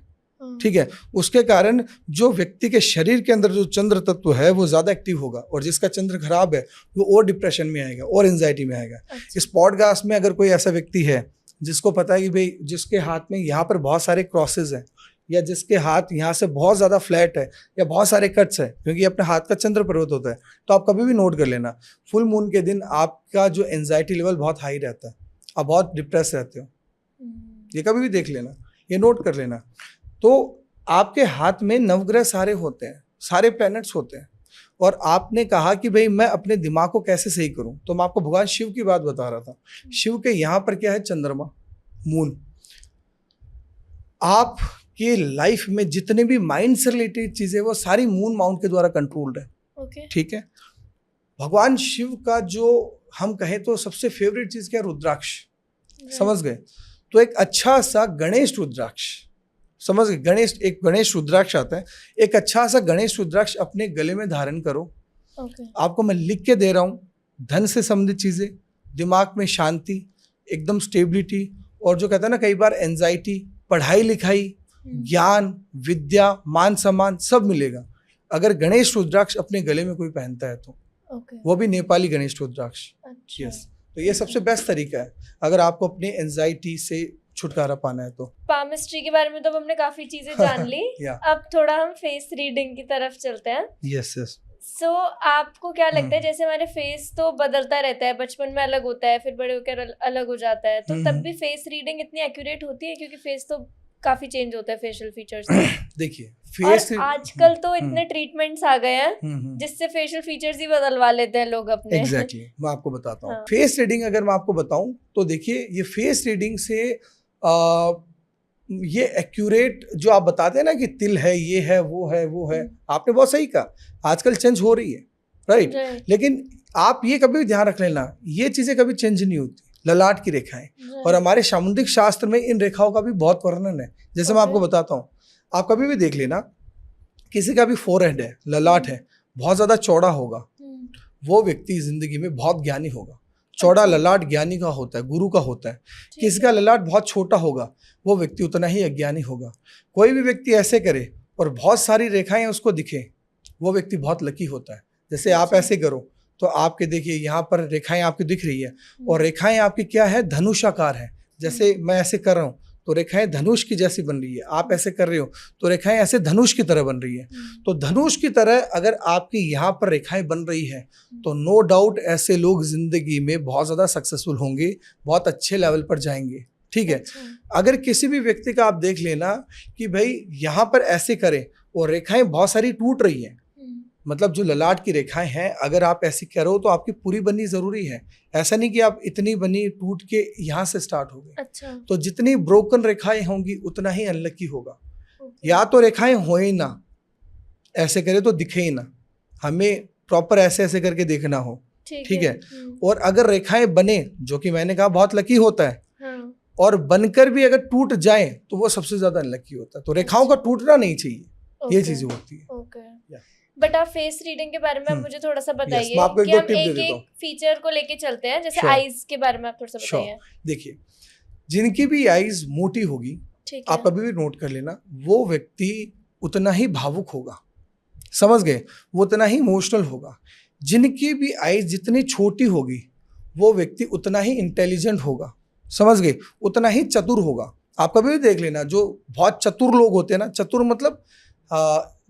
ठीक है। उसके कारण जो व्यक्ति के शरीर के अंदर जो चंद्र तत्व है वो ज्यादा एक्टिव होगा, और जिसका चंद्र खराब है वो और डिप्रेशन में आएगा और एंजाइटी में आएगा। इस पॉडकास्ट में अगर कोई ऐसा व्यक्ति है जिसको पता है कि भाई जिसके हाथ में यहाँ पर बहुत सारे क्रॉसेस हैं, या जिसके हाथ यहाँ से बहुत ज़्यादा फ्लैट है या बहुत सारे कट्स है, क्योंकि अपने हाथ का चंद्र पर्वत होता है, तो आप कभी भी नोट कर लेना फुल मून के दिन आपका जो एंजाइटी लेवल बहुत हाई रहता है, आप बहुत डिप्रेस रहते हो। ये कभी भी देख लेना, ये नोट कर लेना। तो आपके हाथ में नवग्रह सारे होते हैं, सारे प्लैनेट्स होते हैं, और आपने कहा कि भाई मैं अपने दिमाग को कैसे सही करूं, तो मैं आपको भगवान शिव की बात बता रहा था। शिव के यहाँ पर क्या है? चंद्रमा, मून। आपके लाइफ में जितने भी माइंड से रिलेटेड चीजें वो सारी मून माउंट के द्वारा कंट्रोल्ड है। ठीक है। भगवान शिव का जो हम कहें तो सबसे फेवरेट चीज क्या है? रुद्राक्ष। समझ गए? तो एक अच्छा सा गणेश रुद्राक्ष, समझ गए? एक गणेश रुद्राक्ष आता है, एक अच्छा सा गणेश रुद्राक्ष अपने गले में धारण करो। आपको मैं लिख के दे रहा हूं, धन से संबंधित चीजें, दिमाग में शांति, एकदम स्टेबिलिटी, और जो कहता है ना कई बार एंजाइटी, पढ़ाई लिखाई, ज्ञान, विद्या, मान सम्मान सब मिलेगा अगर गणेश रुद्राक्ष अपने गले में कोई पहनता है तो। वो भी नेपाली गणेश रुद्राक्ष। यस, तो ये सबसे बेस्ट तरीका है अगर आपको अपनी एंजाइटी से छुटकारा पाना है तो। पामिस्ट्री के बारे में तो हमने काफी चीजें जान ली। अब थोड़ा हम फेस रीडिंग की तरफ चलते हैं। Yes yes. सो आपको क्या लगता है, जैसे हमारे फेस तो बदलता रहता है, बचपन में अलग होता है, फिर बड़े होकर अलग हो जाता है, तो तब भी फेस रीडिंग इतनी एक्यूरेट होती है? क्योंकि फेस तो काफी चेंज होता है फेशियल फीचर्स। देखिए फेस, और आजकल तो इतने ट्रीटमेंट्स आ गए हैं जिससे फेशियल फीचर्स ही बदलवा लेते हैं लोग अपने। एग्जैक्टली, मैं आपको बताता हूँ। फेस रीडिंग अगर मैं आपको बताऊं तो देखिए, ये फेस रीडिंग से ये एक्यूरेट जो आप बताते हैं ना कि तिल है, ये है, वो है, वो है, आपने बहुत सही कहा, आजकल चेंज हो रही है, राइट। लेकिन आप ये कभी भी ध्यान रख लेना, ये चीजें कभी चेंज नहीं होती। ललाट की रेखाएं, और हमारे सामुद्रिक शास्त्र में इन रेखाओं का भी बहुत वर्णन है। जैसे मैं आपको बताता हूँ, आप कभी भी देख लेना, किसी का भी फोरहेड है, ललाट है, बहुत ज्यादा चौड़ा होगा, वो व्यक्ति जिंदगी में बहुत ज्ञानी होगा। चौड़ा ललाट ज्ञानी का होता है, गुरु का होता है। किसी का ललाट बहुत छोटा होगा, वो व्यक्ति उतना ही अज्ञानी होगा। कोई भी व्यक्ति ऐसे करे और बहुत सारी रेखाएं उसको दिखे, वो व्यक्ति बहुत लकी होता है। जैसे आप ऐसे करो तो आपके देखिए यहाँ पर रेखाएं आपकी दिख रही है, और रेखाएं आपकी क्या है? धनुषाकार है। जैसे मैं ऐसे कर रहा हूँ तो रेखाएं धनुष की जैसी बन रही है, आप ऐसे कर रहे हो तो रेखाएं ऐसे धनुष की तरह बन रही है। तो धनुष की तरह अगर आपकी यहाँ पर रेखाएं बन रही है तो नो डाउट ऐसे लोग जिंदगी में बहुत ज़्यादा सक्सेसफुल होंगे, बहुत अच्छे लेवल पर जाएंगे। ठीक है। अगर किसी भी व्यक्ति का आप देख लेना कि भाई यहाँ पर ऐसे करें और रेखाएं बहुत सारी टूट रही हैं, मतलब जो ललाट की रेखाएं हैं, अगर आप ऐसे करो तो आपकी पूरी बननी जरूरी है। ऐसा नहीं कि आप इतनी बनी टूट के यहाँ से स्टार्ट हो गई। अच्छा। तो जितनी ब्रोकन रेखाएं होंगी उतना ही अनलकी होगा। या तो रेखाएं हो ही ना, ऐसे करे तो दिखे ही ना, हमें प्रॉपर ऐसे ऐसे करके देखना हो। ठीक है। और अगर रेखाएं बने, जो कि मैंने कहा बहुत लकी होता है, और बनकर भी अगर टूट जाए तो वो सबसे ज्यादा अनलकी होता है। तो रेखाओं का टूटना नहीं चाहिए, ये चीजें होती है। बट आप फेस रीडिंग के बारे में आप मुझे थोड़ा सा बताइए कि हम एक फीचर को लेके चलते हैं। जैसे आईज के बारे में आप थोड़ा सा बताइए। देखिए, जिनकी भी आईज मोटी होगी, आप कभी भी नोट कर लेना, वो व्यक्ति उतना ही भावुक होगा। समझ गए? वो उतना ही इमोशनल होगा। जिनकी भी आईज जितनी छोटी होगी, वो व्यक्ति उतना ही इंटेलिजेंट होगा। समझ गए? उतना ही चतुर होगा। आप कभी भी देख लेना, जो बहुत चतुर लोग होते हैं ना, चतुर मतलब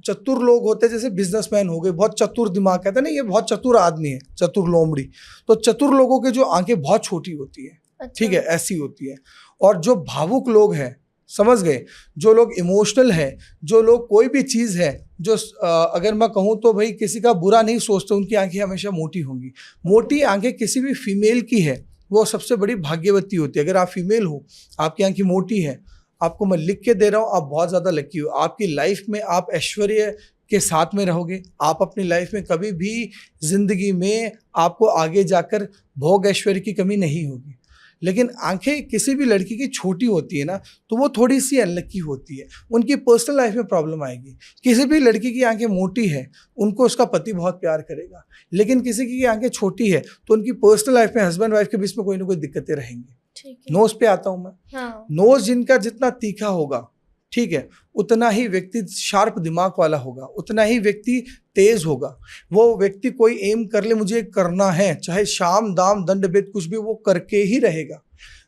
चतुर लोग होते हैं, जैसे बिजनेसमैन हो गए, बहुत चतुर दिमाग, कहते हैं ना ये बहुत चतुर आदमी है, चतुर लोमड़ी। तो चतुर लोगों के जो आंखें बहुत छोटी होती है। अच्छा। ठीक है, ऐसी होती है। और जो भावुक लोग हैं, समझ गए, जो लोग इमोशनल हैं, जो लोग कोई भी चीज़ है जो अगर मैं कहूँ तो भाई किसी का बुरा नहीं सोचते, उनकी आंखें हमेशा मोटी होंगी। मोटी आंखें किसी भी फीमेल की है वो सबसे बड़ी भाग्यवती होती है। अगर आप फीमेल हो, आपकी आंखें मोटी है, आपको मैं लिख के दे रहा हूँ, आप बहुत ज़्यादा लकी हो। आपकी लाइफ में आप ऐश्वर्य के साथ में रहोगे। आप अपनी लाइफ में कभी भी जिंदगी में आपको आगे जाकर भोग ऐश्वर्य की कमी नहीं होगी। लेकिन आंखें किसी भी लड़की की छोटी होती है ना, तो वो थोड़ी सी अनलकी होती है, उनकी पर्सनल लाइफ में प्रॉब्लम आएगी। किसी भी लड़की की आंखें मोटी है, उनको उसका पति बहुत प्यार करेगा। लेकिन किसी की आंखें छोटी है तो उनकी पर्सनल लाइफ में हस्बैंड वाइफ के बीच में कोई ना कोई दिक्कतें रहेंगी। नोज पे आता हूं मैं। हाँ। नोज जिनका जितना तीखा होगा, ठीक है, उतना ही व्यक्ति शार्प दिमाग वाला होगा, उतना ही व्यक्ति तेज होगा। वो व्यक्ति कोई एम कर ले, मुझे करना है, चाहे शाम दाम दंड भेद कुछ भी, वो करके ही रहेगा।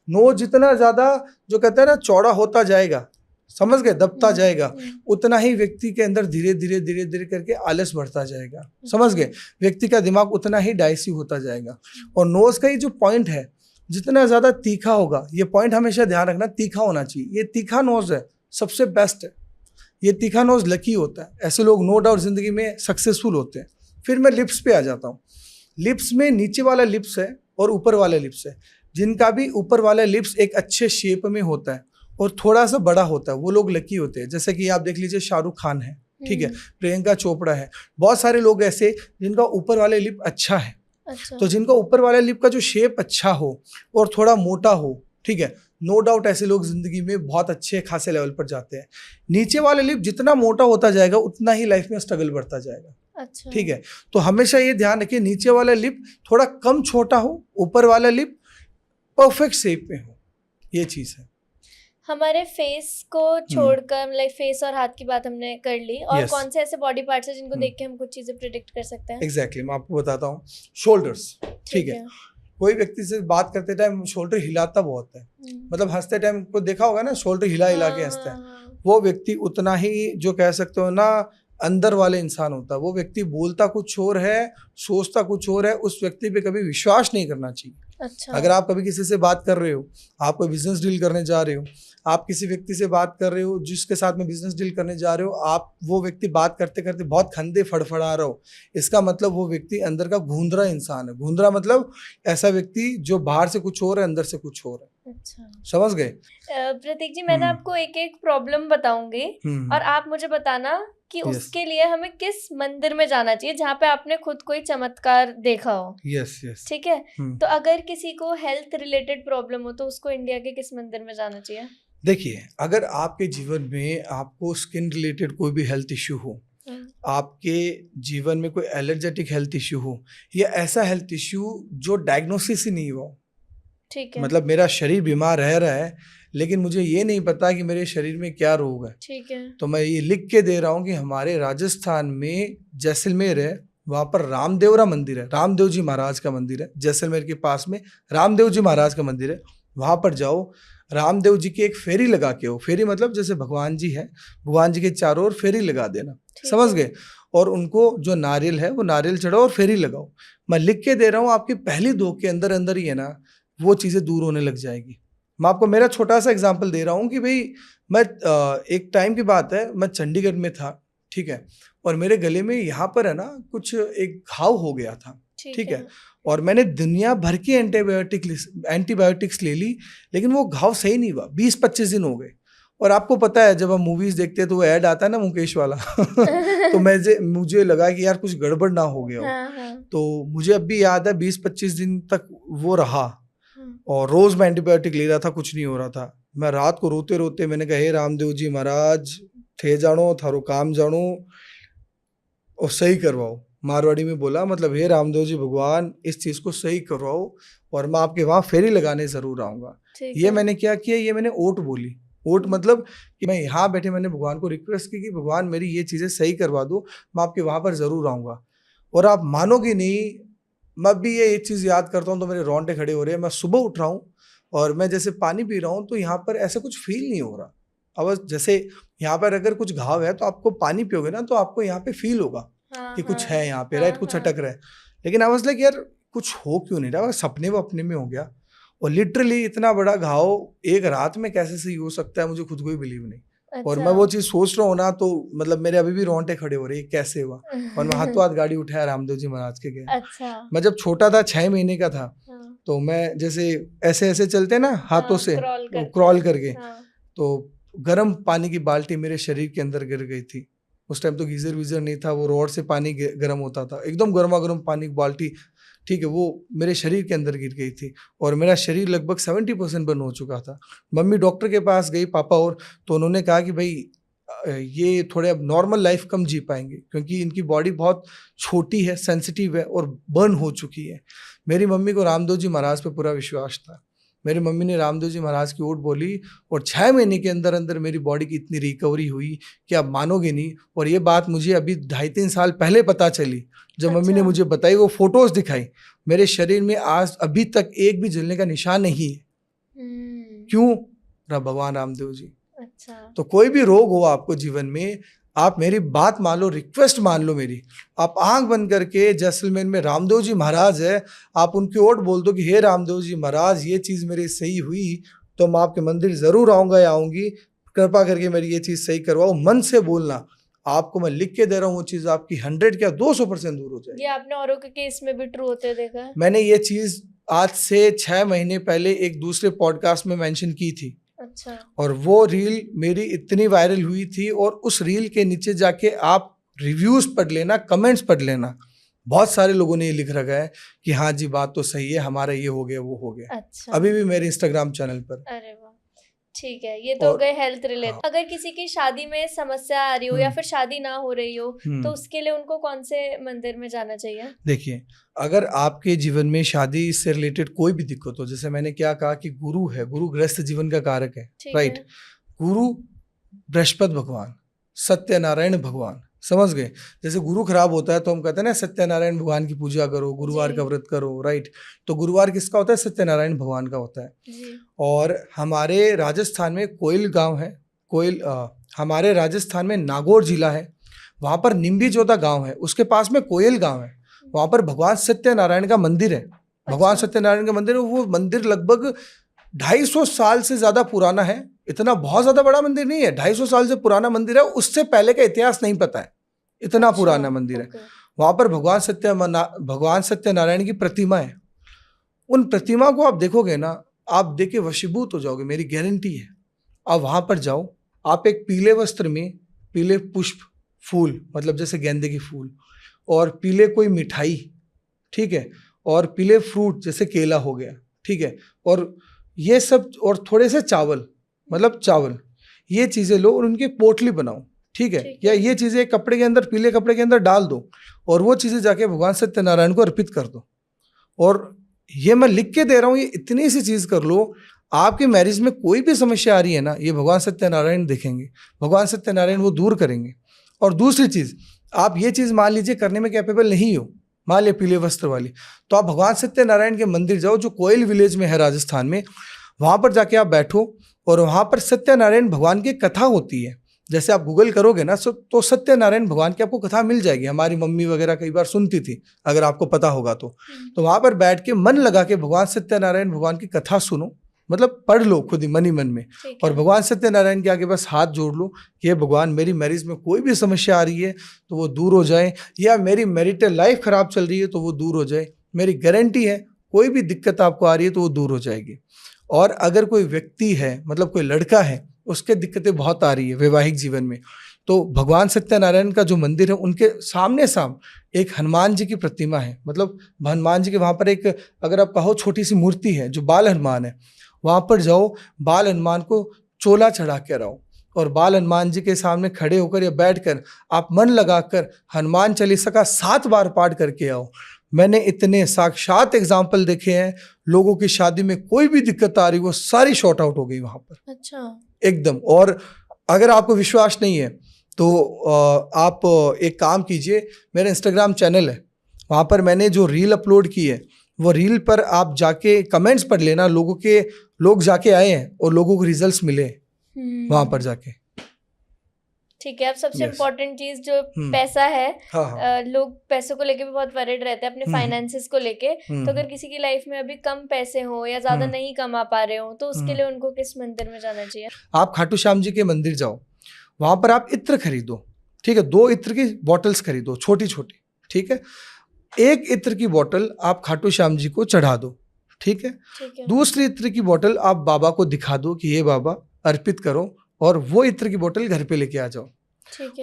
नोज जितना ज्यादा जो कहता है ना चौड़ा होता जाएगा, समझ गए, दबता जाएगा, उतना ही व्यक्ति के अंदर धीरे धीरे धीरे धीरे करके आलस बढ़ता जाएगा, समझ गए, व्यक्ति का दिमाग उतना ही डायसी होता जाएगा। और नोज का ये जो पॉइंट है जितना ज्यादा तीखा होगा, ये पॉइंट हमेशा ध्यान रखना, तीखा होना चाहिए। ये तीखा नोज है, सबसे बेस्ट है, ये तीखा नोज लकी होता है, ऐसे लोग नो डाउट जिंदगी में सक्सेसफुल होते हैं। फिर मैं लिप्स पे आ जाता हूँ। लिप्स में नीचे वाला लिप्स है और ऊपर वाला लिप्स है। जिनका भी ऊपर वाला लिप्स एक अच्छे शेप में होता है और थोड़ा सा बड़ा होता है, वो लोग लकी होते हैं। जैसे कि आप देख लीजिए, शाहरुख खान है, ठीक है, प्रियंका चोपड़ा है, बहुत सारे लोग ऐसे जिनका ऊपर वाला लिप अच्छा है। अच्छा। तो जिनका ऊपर वाला लिप का जो शेप अच्छा हो और थोड़ा मोटा हो, ठीक है, नो डाउट ऐसे लोग जिंदगी में बहुत अच्छे खासे लेवल पर जाते हैं। नीचे वाला लिप जितना मोटा होता जाएगा उतना ही लाइफ में स्ट्रगल बढ़ता जाएगा। अच्छा। ठीक है, तो हमेशा ये ध्यान रखिए, नीचे वाला लिप थोड़ा कम छोटा हो, ऊपर वाला लिप परफेक्ट शेप में हो, ये चीज है। हमारे फेस को छोड़कर, लाइक फेस और हाथ की बात हमने कर ली, और Yes. कौन से ऐसे बॉडी पार्ट्स हैं जिनको देख के हम कुछ चीजें प्रिडिक्ट कर सकते हैं? एग्जैक्टली, मैं आपको बताता हूँ। शोल्डर्स, ठीक है, कोई व्यक्ति से बात करते टाइम शोल्डर हिलाता बहुत है, मतलब हंसते टाइम को देखा होगा ना, शोल्डर हिला हिला के हंसता है, वो व्यक्ति उतना ही, जो कह सकते हो ना, अंदर वाले इंसान होता है। वो व्यक्ति बोलता कुछ और है, सोचता कुछ और है, उस व्यक्ति पे कभी विश्वास नहीं करना चाहिए। अच्छा। अगर आप कभी किसी से बात कर रहे हो, आप कोई बिजनेस डील करने जा रहे हो, आप किसी व्यक्ति से बात कर रहे हो जिसके साथ में बिजनेस डील करने जा रहे हो, आप वो व्यक्ति बात करते करते बहुत खंदे फड़फड़ा रहे हो, इसका मतलब वो व्यक्ति अंदर का घूंधरा इंसान है। घूंधरा मतलब ऐसा व्यक्ति जो बाहर से कुछ और है, अंदर से कुछ और है। अच्छा, समझ गए? प्रतीक जी, मैंने आपको एक एक प्रॉब्लम बताऊंगी और आप मुझे बताना कि उसके लिए हमें किस मंदिर में जाना चाहिए जहाँ पे आपने खुद कोई चमत्कार देखा हो। यस यस, ठीक है। तो अगर किसी को हेल्थ रिलेटेड प्रॉब्लम हो तो उसको इंडिया के किस मंदिर में जाना चाहिए? देखिए, अगर आपके जीवन में आपको स्किन रिलेटेड कोई भी हेल्थ इश्यू हो, आपके जीवन में कोई एलर्जेटिक हेल्थ इश्यू हो, या ऐसा हेल्थ इश्यू जो डायग्नोसिस ही नहीं हुआ, ठीक है, मतलब मेरा शरीर बीमार रह रहा है लेकिन मुझे ये नहीं पता कि मेरे शरीर में क्या रोग है, ठीक है, तो मैं ये लिख के दे रहा हूँ कि हमारे राजस्थान में जैसलमेर है, वहाँ पर रामदेवरा मंदिर है, रामदेव जी महाराज का मंदिर है। जैसलमेर के पास में रामदेव जी महाराज का मंदिर है, वहाँ पर जाओ, रामदेव जी की एक फेरी लगा के हो। फेरी मतलब जैसे भगवान जी है, भगवान जी के चारों ओर फेरी लगा देना, समझ गए, और उनको जो नारियल है वो नारियल चढ़ाओ और फेरी लगाओ। मैं लिख के दे रहा हूँ, आपकी पहली दो के अंदर अंदर ही है ना, वो चीज़ें दूर होने लग जाएगी। मैं आपको मेरा छोटा सा एग्जांपल दे रहा हूँ कि भाई मैं एक टाइम की बात है, मैं चंडीगढ़ में था, ठीक है, और मेरे गले में यहाँ पर है ना कुछ एक घाव हो गया था, ठीक है, और मैंने दुनिया भर की एंटीबायोटिक्स ले ली, लेकिन वो घाव सही नहीं हुआ। 20-25 दिन हो गए। और आपको पता है जब हम मूवीज देखते हैं तो वो ऐड आता है ना मुकेश वाला तो मुझे लगा कि यार कुछ गड़बड़ ना हो गया हो। तो मुझे अब भी याद है 20-25 दिन तक वो रहा, और रोज मैं एंटीबायोटिक ले रहा था, कुछ नहीं हो रहा था। मैं रात को रोते रोते मैंने कहा, हे रामदेव जी महाराज, थे जानो थारो काम जानो और सही करवाओ। मारवाड़ी में बोला, मतलब हे रामदेव जी भगवान, इस चीज को सही करवाओ और मैं आपके वहां फेरी लगाने जरूर आऊंगा। ये मैंने क्या किया, ये मैंने ओट बोली। ओट मतलब कि मैं यहाँ बैठे मैंने भगवान को रिक्वेस्ट की कि भगवान मेरी ये चीजें सही करवा दो, मैं आपके वहां पर जरूर आऊंगा। और आप मानोगे नहीं, मैं भी ये एक चीज याद करता हूँ तो मेरे रोंगटे खड़े हो रहे हैं। मैं सुबह उठ रहा हूँ और मैं जैसे पानी पी रहा हूँ तो यहाँ पर ऐसा कुछ फील नहीं हो रहा। अब जैसे यहाँ पर अगर कुछ घाव है तो आपको पानी पियोगे ना तो आपको यहाँ पे फील होगा कि कुछ है यहाँ पे, राइट, कुछ अटक रहा है। लेकिन आई वाज लाइक यार कुछ हो क्यों नहीं रहा, सपने वो अपने में हो गया। और लिटरली इतना बड़ा घाव एक रात में कैसे सही हो सकता है, मुझे खुद को ही बिलीव नहीं। अच्छा। और मैं वो चीज सोच रहा हूँ ना तो मतलब मेरे अभी भी रोंगटे खड़े हो रहे हैं, कैसे हुआ। और मैं हाथों हाथ गाड़ी उठाया, रामदेव जी महाराज के गए। अच्छा। मैं जब छोटा था, 6 महीने का था, तो मैं जैसे ऐसे ऐसे चलते ना हाथों से क्रॉल करके, तो गर्म पानी की बाल्टी मेरे शरीर के अंदर गिर गई थी। उस टाइम तो गीजर वीजर नहीं था, वो रॉड से पानी गर्म होता था, एकदम गर्मा गर्म पानी की बाल्टी, ठीक है, वो मेरे शरीर के अंदर गिर गई थी और मेरा शरीर लगभग 70% बर्न हो चुका था। मम्मी डॉक्टर के पास गई, पापा, और तो उन्होंने कहा कि भाई ये थोड़े अब नॉर्मल लाइफ कम जी पाएंगे क्योंकि इनकी बॉडी बहुत छोटी है, सेंसिटिव है और बर्न हो चुकी है। मेरी मम्मी को रामदेव जी महाराज पे पूरा विश्वास था। मेरी मम्मी ने रामदेव जी महाराज की ओट बोली और 6 महीने के अंदर अंदर मेरी बॉडी की इतनी रिकवरी हुई कि आप मानोगे नहीं। और ये बात मुझे अभी 2.5-3 साल पहले पता चली जब मम्मी ने मुझे बताई, वो फोटोज दिखाई। मेरे शरीर में आज अभी तक एक भी जलने का निशान नहीं है। क्यों? भगवान रामदेव जी। अच्छा। तो कोई भी रोग हो आपको जीवन में, आप मेरी बात मान लो, रिक्वेस्ट मान लो मेरी, आप आंख बंद करके, जैसलमेर में रामदेव जी महाराज है, आप उनकी ओर बोल दो कि हे रामदेव जी महाराज, ये चीज़ मेरी सही हुई तो मैं आपके मंदिर ज़रूर आऊँगा या आऊँगी, कृपा करके मेरी ये चीज़ सही करवाओ। मन से बोलना, आपको मैं लिख के दे रहा हूँ, वो चीज़ आपकी 100 क्या 200% दूर हो जाएगी। ये आपने औरों के केस में भी ट्रू होते देखा है? मैंने ये चीज़ आज से 6 महीने पहले एक दूसरे पॉडकास्ट में मेंशन की थी। अच्छा। और वो रील मेरी इतनी वायरल हुई थी, और उस रील के नीचे जाके आप रिव्यूज पढ़ लेना, कमेंट्स पढ़ लेना, बहुत सारे लोगों ने ये लिख रखा है कि हाँ जी बात तो सही है, हमारा ये हो गया, वो हो गया। अच्छा। अभी भी मेरे इंस्टाग्राम चैनल पर। अरे वाह, ठीक है। ये तो गए हेल्थ रिलेटेड। हाँ। अगर किसी की शादी में समस्या आ रही हो या फिर शादी ना हो रही हो, तो उसके लिए उनको कौन से मंदिर में जाना चाहिए? देखिए, अगर आपके जीवन में शादी से रिलेटेड कोई भी दिक्कत हो, जैसे मैंने क्या कहा कि गुरु है, गुरु गृहस्थ जीवन का कारक है, राइट। गुरु बृहस्पति भगवान, सत्यनारायण भगवान, समझ गए। जैसे गुरु खराब होता है तो हम कहते हैं ना सत्यनारायण भगवान की पूजा करो, गुरुवार का व्रत करो, राइट। तो गुरुवार किसका होता है? सत्यनारायण भगवान का होता है जी। और हमारे राजस्थान में कोयल गांव है, हमारे राजस्थान में नागौर जिला है, वहाँ पर निम्बीजोदा गांव है, उसके पास में कोयल गांव है, वहाँ पर भगवान सत्यनारायण का मंदिर है। भगवान सत्यनारायण का मंदिर है, वो मंदिर लगभग 250 साल से ज्यादा पुराना है। इतना बहुत ज्यादा बड़ा मंदिर नहीं है, 250 साल से पुराना मंदिर है, उससे पहले का इतिहास नहीं पता है, इतना पुराना मंदिर है। वहां पर भगवान सत्यनारायण की प्रतिमा है। उन प्रतिमा को आप देखोगे ना, आप देख के वशीभूत हो जाओगे, मेरी गारंटी है। आप वहां पर जाओ, आप एक पीले वस्त्र में पीले पुष्प, फूल, मतलब जैसे गेंदे की फूल, और पीले कोई मिठाई, ठीक है, और पीले फ्रूट जैसे केला हो गया, ठीक है, और ये सब, और थोड़े से चावल, मतलब चावल, ये चीज़ें लो और उनकी पोटली बनाओ, ठीक है, या ये चीज़ें कपड़े के अंदर, पीले कपड़े के अंदर डाल दो, और वो चीज़ें जाके भगवान सत्यनारायण को अर्पित कर दो। और ये मैं लिख के दे रहा हूँ, ये इतनी सी चीज़ कर लो, आपके मैरिज में कोई भी समस्या आ रही है ना, ये भगवान सत्यनारायण देखेंगे, भगवान सत्यनारायण वो दूर करेंगे। और दूसरी चीज़, आप ये चीज़ मान लीजिए करने में कैपेबल नहीं हो, मान लिया पीले वस्त्र वाली, तो आप भगवान सत्यनारायण के मंदिर जाओ, जो कोयल विलेज में है राजस्थान में, वहाँ पर जाके आप बैठो, और वहाँ पर सत्यनारायण भगवान की कथा होती है। जैसे आप गूगल करोगे ना, तो सत्यनारायण भगवान की आपको कथा मिल जाएगी। हमारी मम्मी वगैरह कई बार सुनती थी, अगर आपको पता होगा तो वहाँ पर बैठ के मन लगा के भगवान सत्यनारायण भगवान की कथा सुनो, मतलब पढ़ लो खुद ही मन ही मन में, और भगवान सत्यनारायण के आगे बस हाथ जोड़ लो कि हे भगवान, मेरी मैरिज में कोई भी समस्या आ रही है तो वो दूर हो जाए, या मेरी मैरिटल लाइफ खराब चल रही है तो वो दूर हो जाए। मेरी गारंटी है कोई भी दिक्कत आपको आ रही है तो वो दूर हो जाएगी। और अगर कोई व्यक्ति है, मतलब कोई लड़का है, उसके दिक्कतें बहुत आ रही है वैवाहिक जीवन में, तो भगवान सत्यनारायण का जो मंदिर है, उनके सामने एक हनुमान जी की प्रतिमा है, मतलब हनुमान जी के वहाँ पर एक, अगर आप कहो छोटी सी मूर्ति है जो बाल हनुमान है, वहाँ पर जाओ, बाल हनुमान को चोला चढ़ा के आओ, और बाल हनुमान जी के सामने खड़े होकर या बैठकर आप मन लगाकर हनुमान चालीसा का 7 बार पाठ करके आओ। मैंने इतने साक्षात एग्जाम्पल देखे हैं, लोगों की शादी में कोई भी दिक्कत आ रही, वो सारी शॉर्ट आउट हो गई वहाँ पर। अच्छा, एकदम। और अगर आपको विश्वास नहीं है तो आप एक काम कीजिए, मेरा इंस्टाग्राम चैनल है, वहाँ पर मैंने जो रील अपलोड की है, वो रील पर आप जाके कमेंट्स पढ़ लेना, लोग जाके आए हैं और लोगों को रिजल्ट्स मिले वहाँ पर जाके। ठीक है। अब सबसे इम्पोर्टेंट चीज जो पैसा है, लोग पैसों को लेके भी बहुत वरीड रहते हैं, अपने फाइनेंसेस को लेके। तो अगर किसी की लाइफ में अभी कम पैसे हो या ज्यादा नहीं कमा पा रहे हो, तो उसके लिए उनको किस मंदिर में जाना चाहिए? आप खाटू श्याम जी के मंदिर जाओ, वहां पर आप इत्र खरीदो, ठीक है, 2 इत्र की बॉटल्स खरीदो, छोटी छोटी, ठीक है। एक इत्र की बोतल आप खाटू श्याम जी को चढ़ा दो, ठीक है। दूसरी इत्र की बोतल आप बाबा को दिखा दो कि ये बाबा अर्पित करो, और वो इत्र की बोतल घर पे लेके आ जाओ।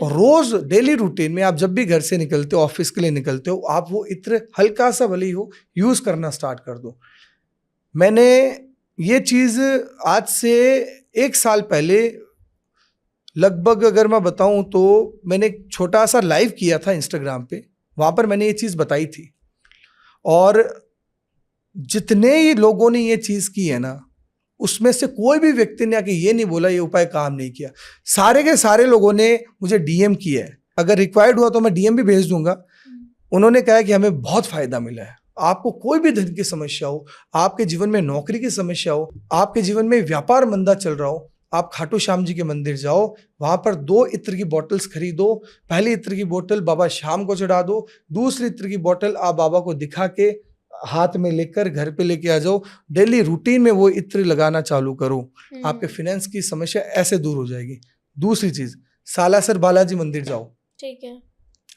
और रोज डेली रूटीन में आप जब भी घर से निकलते हो, ऑफिस के लिए निकलते हो, आप वो इत्र हल्का सा भले ही हो यूज करना स्टार्ट कर दो। मैंने ये चीज आज से 1 साल पहले लगभग, अगर मैं बताऊं तो, मैंने एक छोटा सा लाइव किया था इंस्टाग्राम पे, वहां पर मैंने ये चीज बताई थी। और जितने ही लोगों ने ये चीज की है ना, उसमें से कोई भी व्यक्ति ने आके ये नहीं बोला ये उपाय काम नहीं किया। सारे के सारे लोगों ने मुझे डीएम किया है, अगर रिक्वायर्ड हुआ तो मैं डीएम भी भेज दूंगा। उन्होंने कहा कि हमें बहुत फायदा मिला है। आपको कोई भी धन की समस्या हो, आपके जीवन में नौकरी की समस्या हो, आपके जीवन में व्यापार मंदा चल रहा हो, आप खाटू श्याम जी के मंदिर जाओ, वहां पर 2 इत्र की बोतल्स खरीदो। पहली इत्र की बोतल बाबा श्याम को चढ़ा दो, दूसरी इत्र की बोतल आप बाबा को दिखा के हाथ में लेकर घर पे लेके आ जाओ। डेली रूटीन में वो इत्र लगाना चालू करो, आपके फाइनेंस की समस्या ऐसे दूर हो जाएगी। दूसरी चीज, सालासर बालाजी मंदिर जाओ। ठीक है।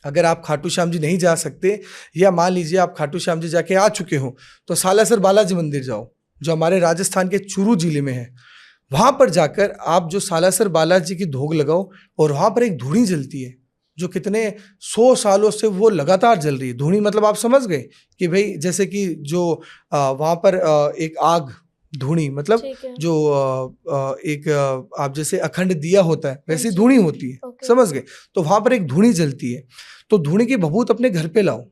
अगर आप खाटू श्याम जी नहीं जा सकते, या मान लीजिए आप खाटू श्याम जी जाके आ चुके हो, तो सालासर बालाजी मंदिर जाओ, जो हमारे राजस्थान के चूरू जिले में है। वहां पर जाकर आप जो सालासर बालाजी की धोग लगाओ, और वहां पर एक धूनी जलती है जो कितने 100 सालों से वो लगातार जल रही है। धूनी मतलब आप समझ गए कि भाई जैसे कि जो वहां पर एक आग, धूनी मतलब जो एक आप जैसे अखंड दिया होता है वैसी धूनी होती है, समझ गए। तो वहां पर एक धूनी जलती है, तो धूनी की भभूत अपने घर पे लाओ,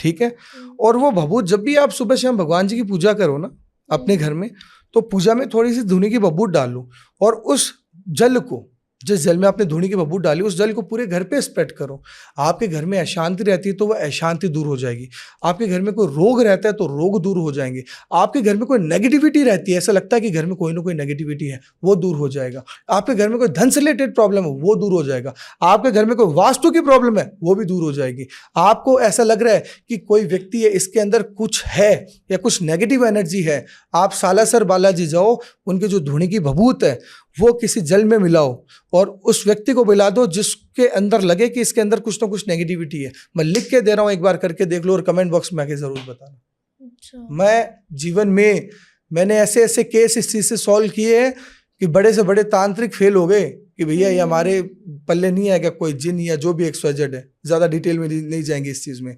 ठीक है। और वो भभूत जब भी आप सुबह शाम भगवान जी की पूजा करो ना अपने घर में, तो पूजा में थोड़ी सी धूनी की भभूत डाल लो, और उस जल को, जिस जल में आपने धूनी की भभूत डाली, उस जल को पूरे घर पे स्प्रेड करो। आपके घर में अशांति रहती है तो वह अशांति दूर हो जाएगी। आपके घर में कोई रोग रहता है तो रोग दूर हो जाएंगे। आपके घर में कोई नेगेटिविटी रहती है, ऐसा लगता है कि घर में कोई ना कोई नेगेटिविटी है, वो दूर हो जाएगा। आपके घर में कोई धन से रिलेटेड प्रॉब्लम है, वो दूर हो जाएगा। आपके घर में कोई वास्तु की प्रॉब्लम है, वो भी दूर हो जाएगी। आपको ऐसा लग रहा है कि कोई व्यक्ति है, इसके अंदर कुछ है या कुछ नेगेटिव एनर्जी है, आप सालासर बालाजी जाओ, उनकी जो धूनी की भभूत है वो किसी जल में मिलाओ और उस व्यक्ति को पिला दो जिसके अंदर लगे कि इसके अंदर कुछ ना कुछ नेगेटिविटी है। मैं लिख के दे रहा हूँ, एक बार करके देख लो और कमेंट बॉक्स में आके जरूर बताना। अच्छा। मैं जीवन में मैंने ऐसे ऐसे केस इस चीज से सॉल्व किए हैं कि बड़े से बड़े तांत्रिक फेल हो गए कि भैया ये हमारे पल्ले नहीं आएगा, कोई जिन या जो भी XYZ है, ज्यादा डिटेल में नहीं जाएंगे इस चीज में,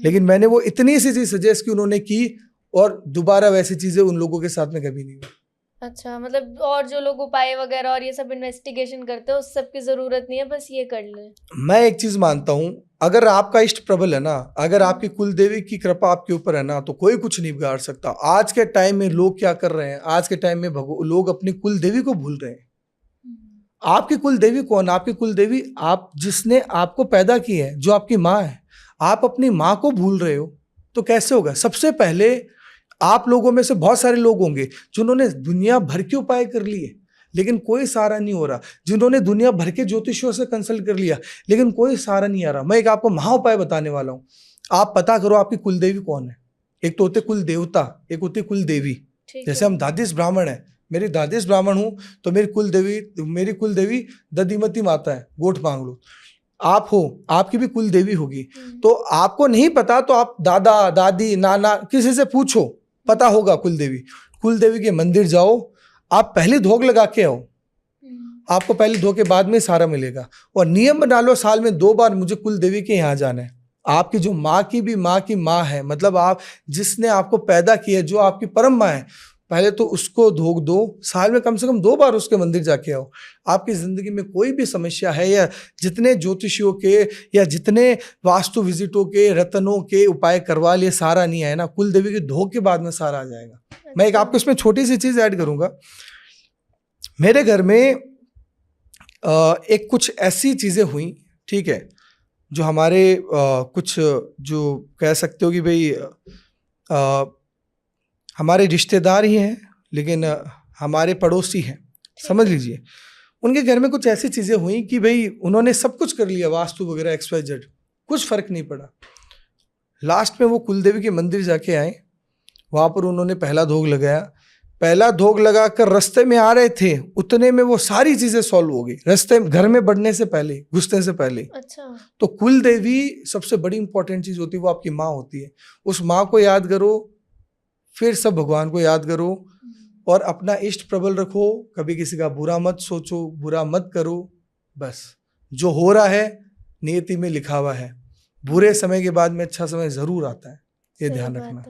लेकिन मैंने वो इतनी सी चीज सजेस्ट की उन्होंने की, और दोबारा वैसी चीजें उन लोगों के साथ में कभी नहीं हुई। अच्छा, मतलब और जो लोग उपाय वगैरह और ये सब इन्वेस्टिगेशन करते हैं उस सब की जरूरत नहीं है, बस ये कर ले। मैं एक चीज मानता हूं, अगर आपका इष्ट प्रबल है ना, अगर आपकी कुल देवी की कृपा आपके ऊपर है ना, तो कोई कुछ नहीं बिगाड़ सकता। आज के टाइम में लोग क्या कर रहे हैं, आज के टाइम में लोग अपनी कुल देवी को भूल रहे हैं। आपकी कुल देवी कौन? आपकी कुल देवी आप जिसने आपको पैदा की है, जो आपकी माँ है। आप अपनी माँ को भूल रहे हो तो कैसे होगा? सबसे पहले आप लोगों में से बहुत सारे लोग होंगे जिन्होंने दुनिया भर के उपाय कर लिए लेकिन कोई सहारा नहीं हो रहा, जिन्होंने दुनिया भर के ज्योतिषियों से कंसल्ट कर लिया लेकिन कोई सहारा नहीं आ रहा। मैं एक आपको महा उपाय बताने वाला हूँ। आप पता करो आपकी कुल देवी कौन है। एक तो होते कुल देवता, एक होती कुल देवी। जैसे हम दादिश ब्राह्मण है, मेरी दादिश ब्राह्मण हूँ तो मेरी कुल देवी दधिमती माता है, गोठ मांग लो। आप हो, आपकी भी कुल देवी होगी। तो आपको नहीं पता तो आप दादा दादी नाना किसी से पूछो, पता होगा कुल देवी के मंदिर जाओ, आप पहले धोख लगा के आओ। आपको पहले धोख के बाद में सारा मिलेगा। और नियम बना लो, साल में 2 बार मुझे कुल देवी के यहाँ जाना है। आपकी जो माँ की भी माँ की माँ है, मतलब आप जिसने आपको पैदा किया, जो आपकी परम माँ है, पहले तो उसको धोख दो। साल में कम से कम 2 बार उसके मंदिर जाके आओ। आपकी जिंदगी में कोई भी समस्या है, या जितने ज्योतिषियों के या जितने वास्तु विजिटों के रत्नों के उपाय करवा लिए, सारा नहीं आया ना, कुल देवी के धोख के बाद में सारा आ जाएगा। मैं एक आपको इसमें छोटी सी चीज ऐड करूंगा। मेरे घर में एक कुछ ऐसी चीजें हुई, ठीक है, जो हमारे कुछ जो कह सकते हो कि भाई हमारे रिश्तेदार ही हैं लेकिन हमारे पड़ोसी हैं, समझ लीजिए। उनके घर में कुछ ऐसी चीजें हुई कि भाई उन्होंने सब कुछ कर लिया, वास्तु वगैरह XYZ, कुछ फर्क नहीं पड़ा। लास्ट में वो कुलदेवी के मंदिर जाके आए, वहां पर उन्होंने पहला धोख लगाया। पहला धोख लगाकर रास्ते में आ रहे थे, उतने में वो सारी चीजें सॉल्व हो गई, रास्ते घर में बढ़ने से पहले, घुसने से पहले। अच्छा। तो कुल देवी सबसे बड़ी इंपॉर्टेंट चीज होती है, वो आपकी माँ होती है। उस माँ को याद करो, फिर सब भगवान को याद करो और अपना इष्ट प्रबल रखो। कभी किसी का बुरा मत सोचो, बुरा मत करो। बस जो हो रहा है नियति में लिखा हुआ है, बुरे समय के बाद में अच्छा समय जरूर आता है, ये ध्यान रखना।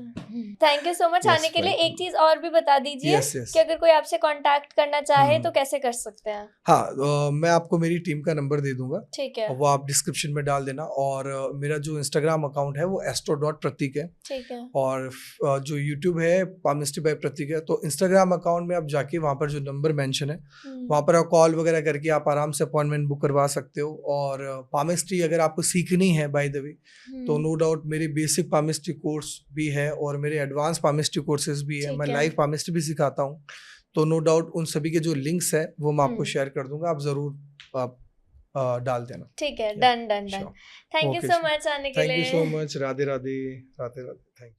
थैंक यू सो मच आने के लिए। एक चीज और भी बता दीजिए कि अगर कोई आपसे कांटेक्ट करना चाहे तो कैसे कर सकते हैं? हाँ, मैं आपको मेरी टीम का नंबर दे दूंगा, ठीक है, वो आप डिस्क्रिप्शन में डाल देना। और मेरा जो इंस्टाग्राम अकाउंट है वो astro.pratik है, ठीक है। और जो यूट्यूब है पामिस्ट्री बाय प्रतीक है। तो इंस्टाग्राम अकाउंट में आप जाके वहाँ पर जो नंबर मेंशन है वहाँ पर आप कॉल वगैरह करके आप आराम से अपॉइंटमेंट बुक करवा सकते हो। और पामिस्ट्री अगर आपको सीखनी है बाय द वे, तो नो डाउट मेरी बेसिक पामिस्ट्री कोर्स भी है और मेरे एडवांस पामिस्ट्री कोर्सेज भी है। मैं लाइव पामिस्ट्री भी सिखाता हूँ, तो नो डाउट उन सभी के जो लिंक्स है वो मैं आपको हम्म। शेयर कर दूंगा, आप जरूर आप डाल देना। ठीक है, done done done. Sure. Thank you okay, so much आने के थैंक यू लिए। So much. Radhe Radhe, Radhe Radhe, thank you.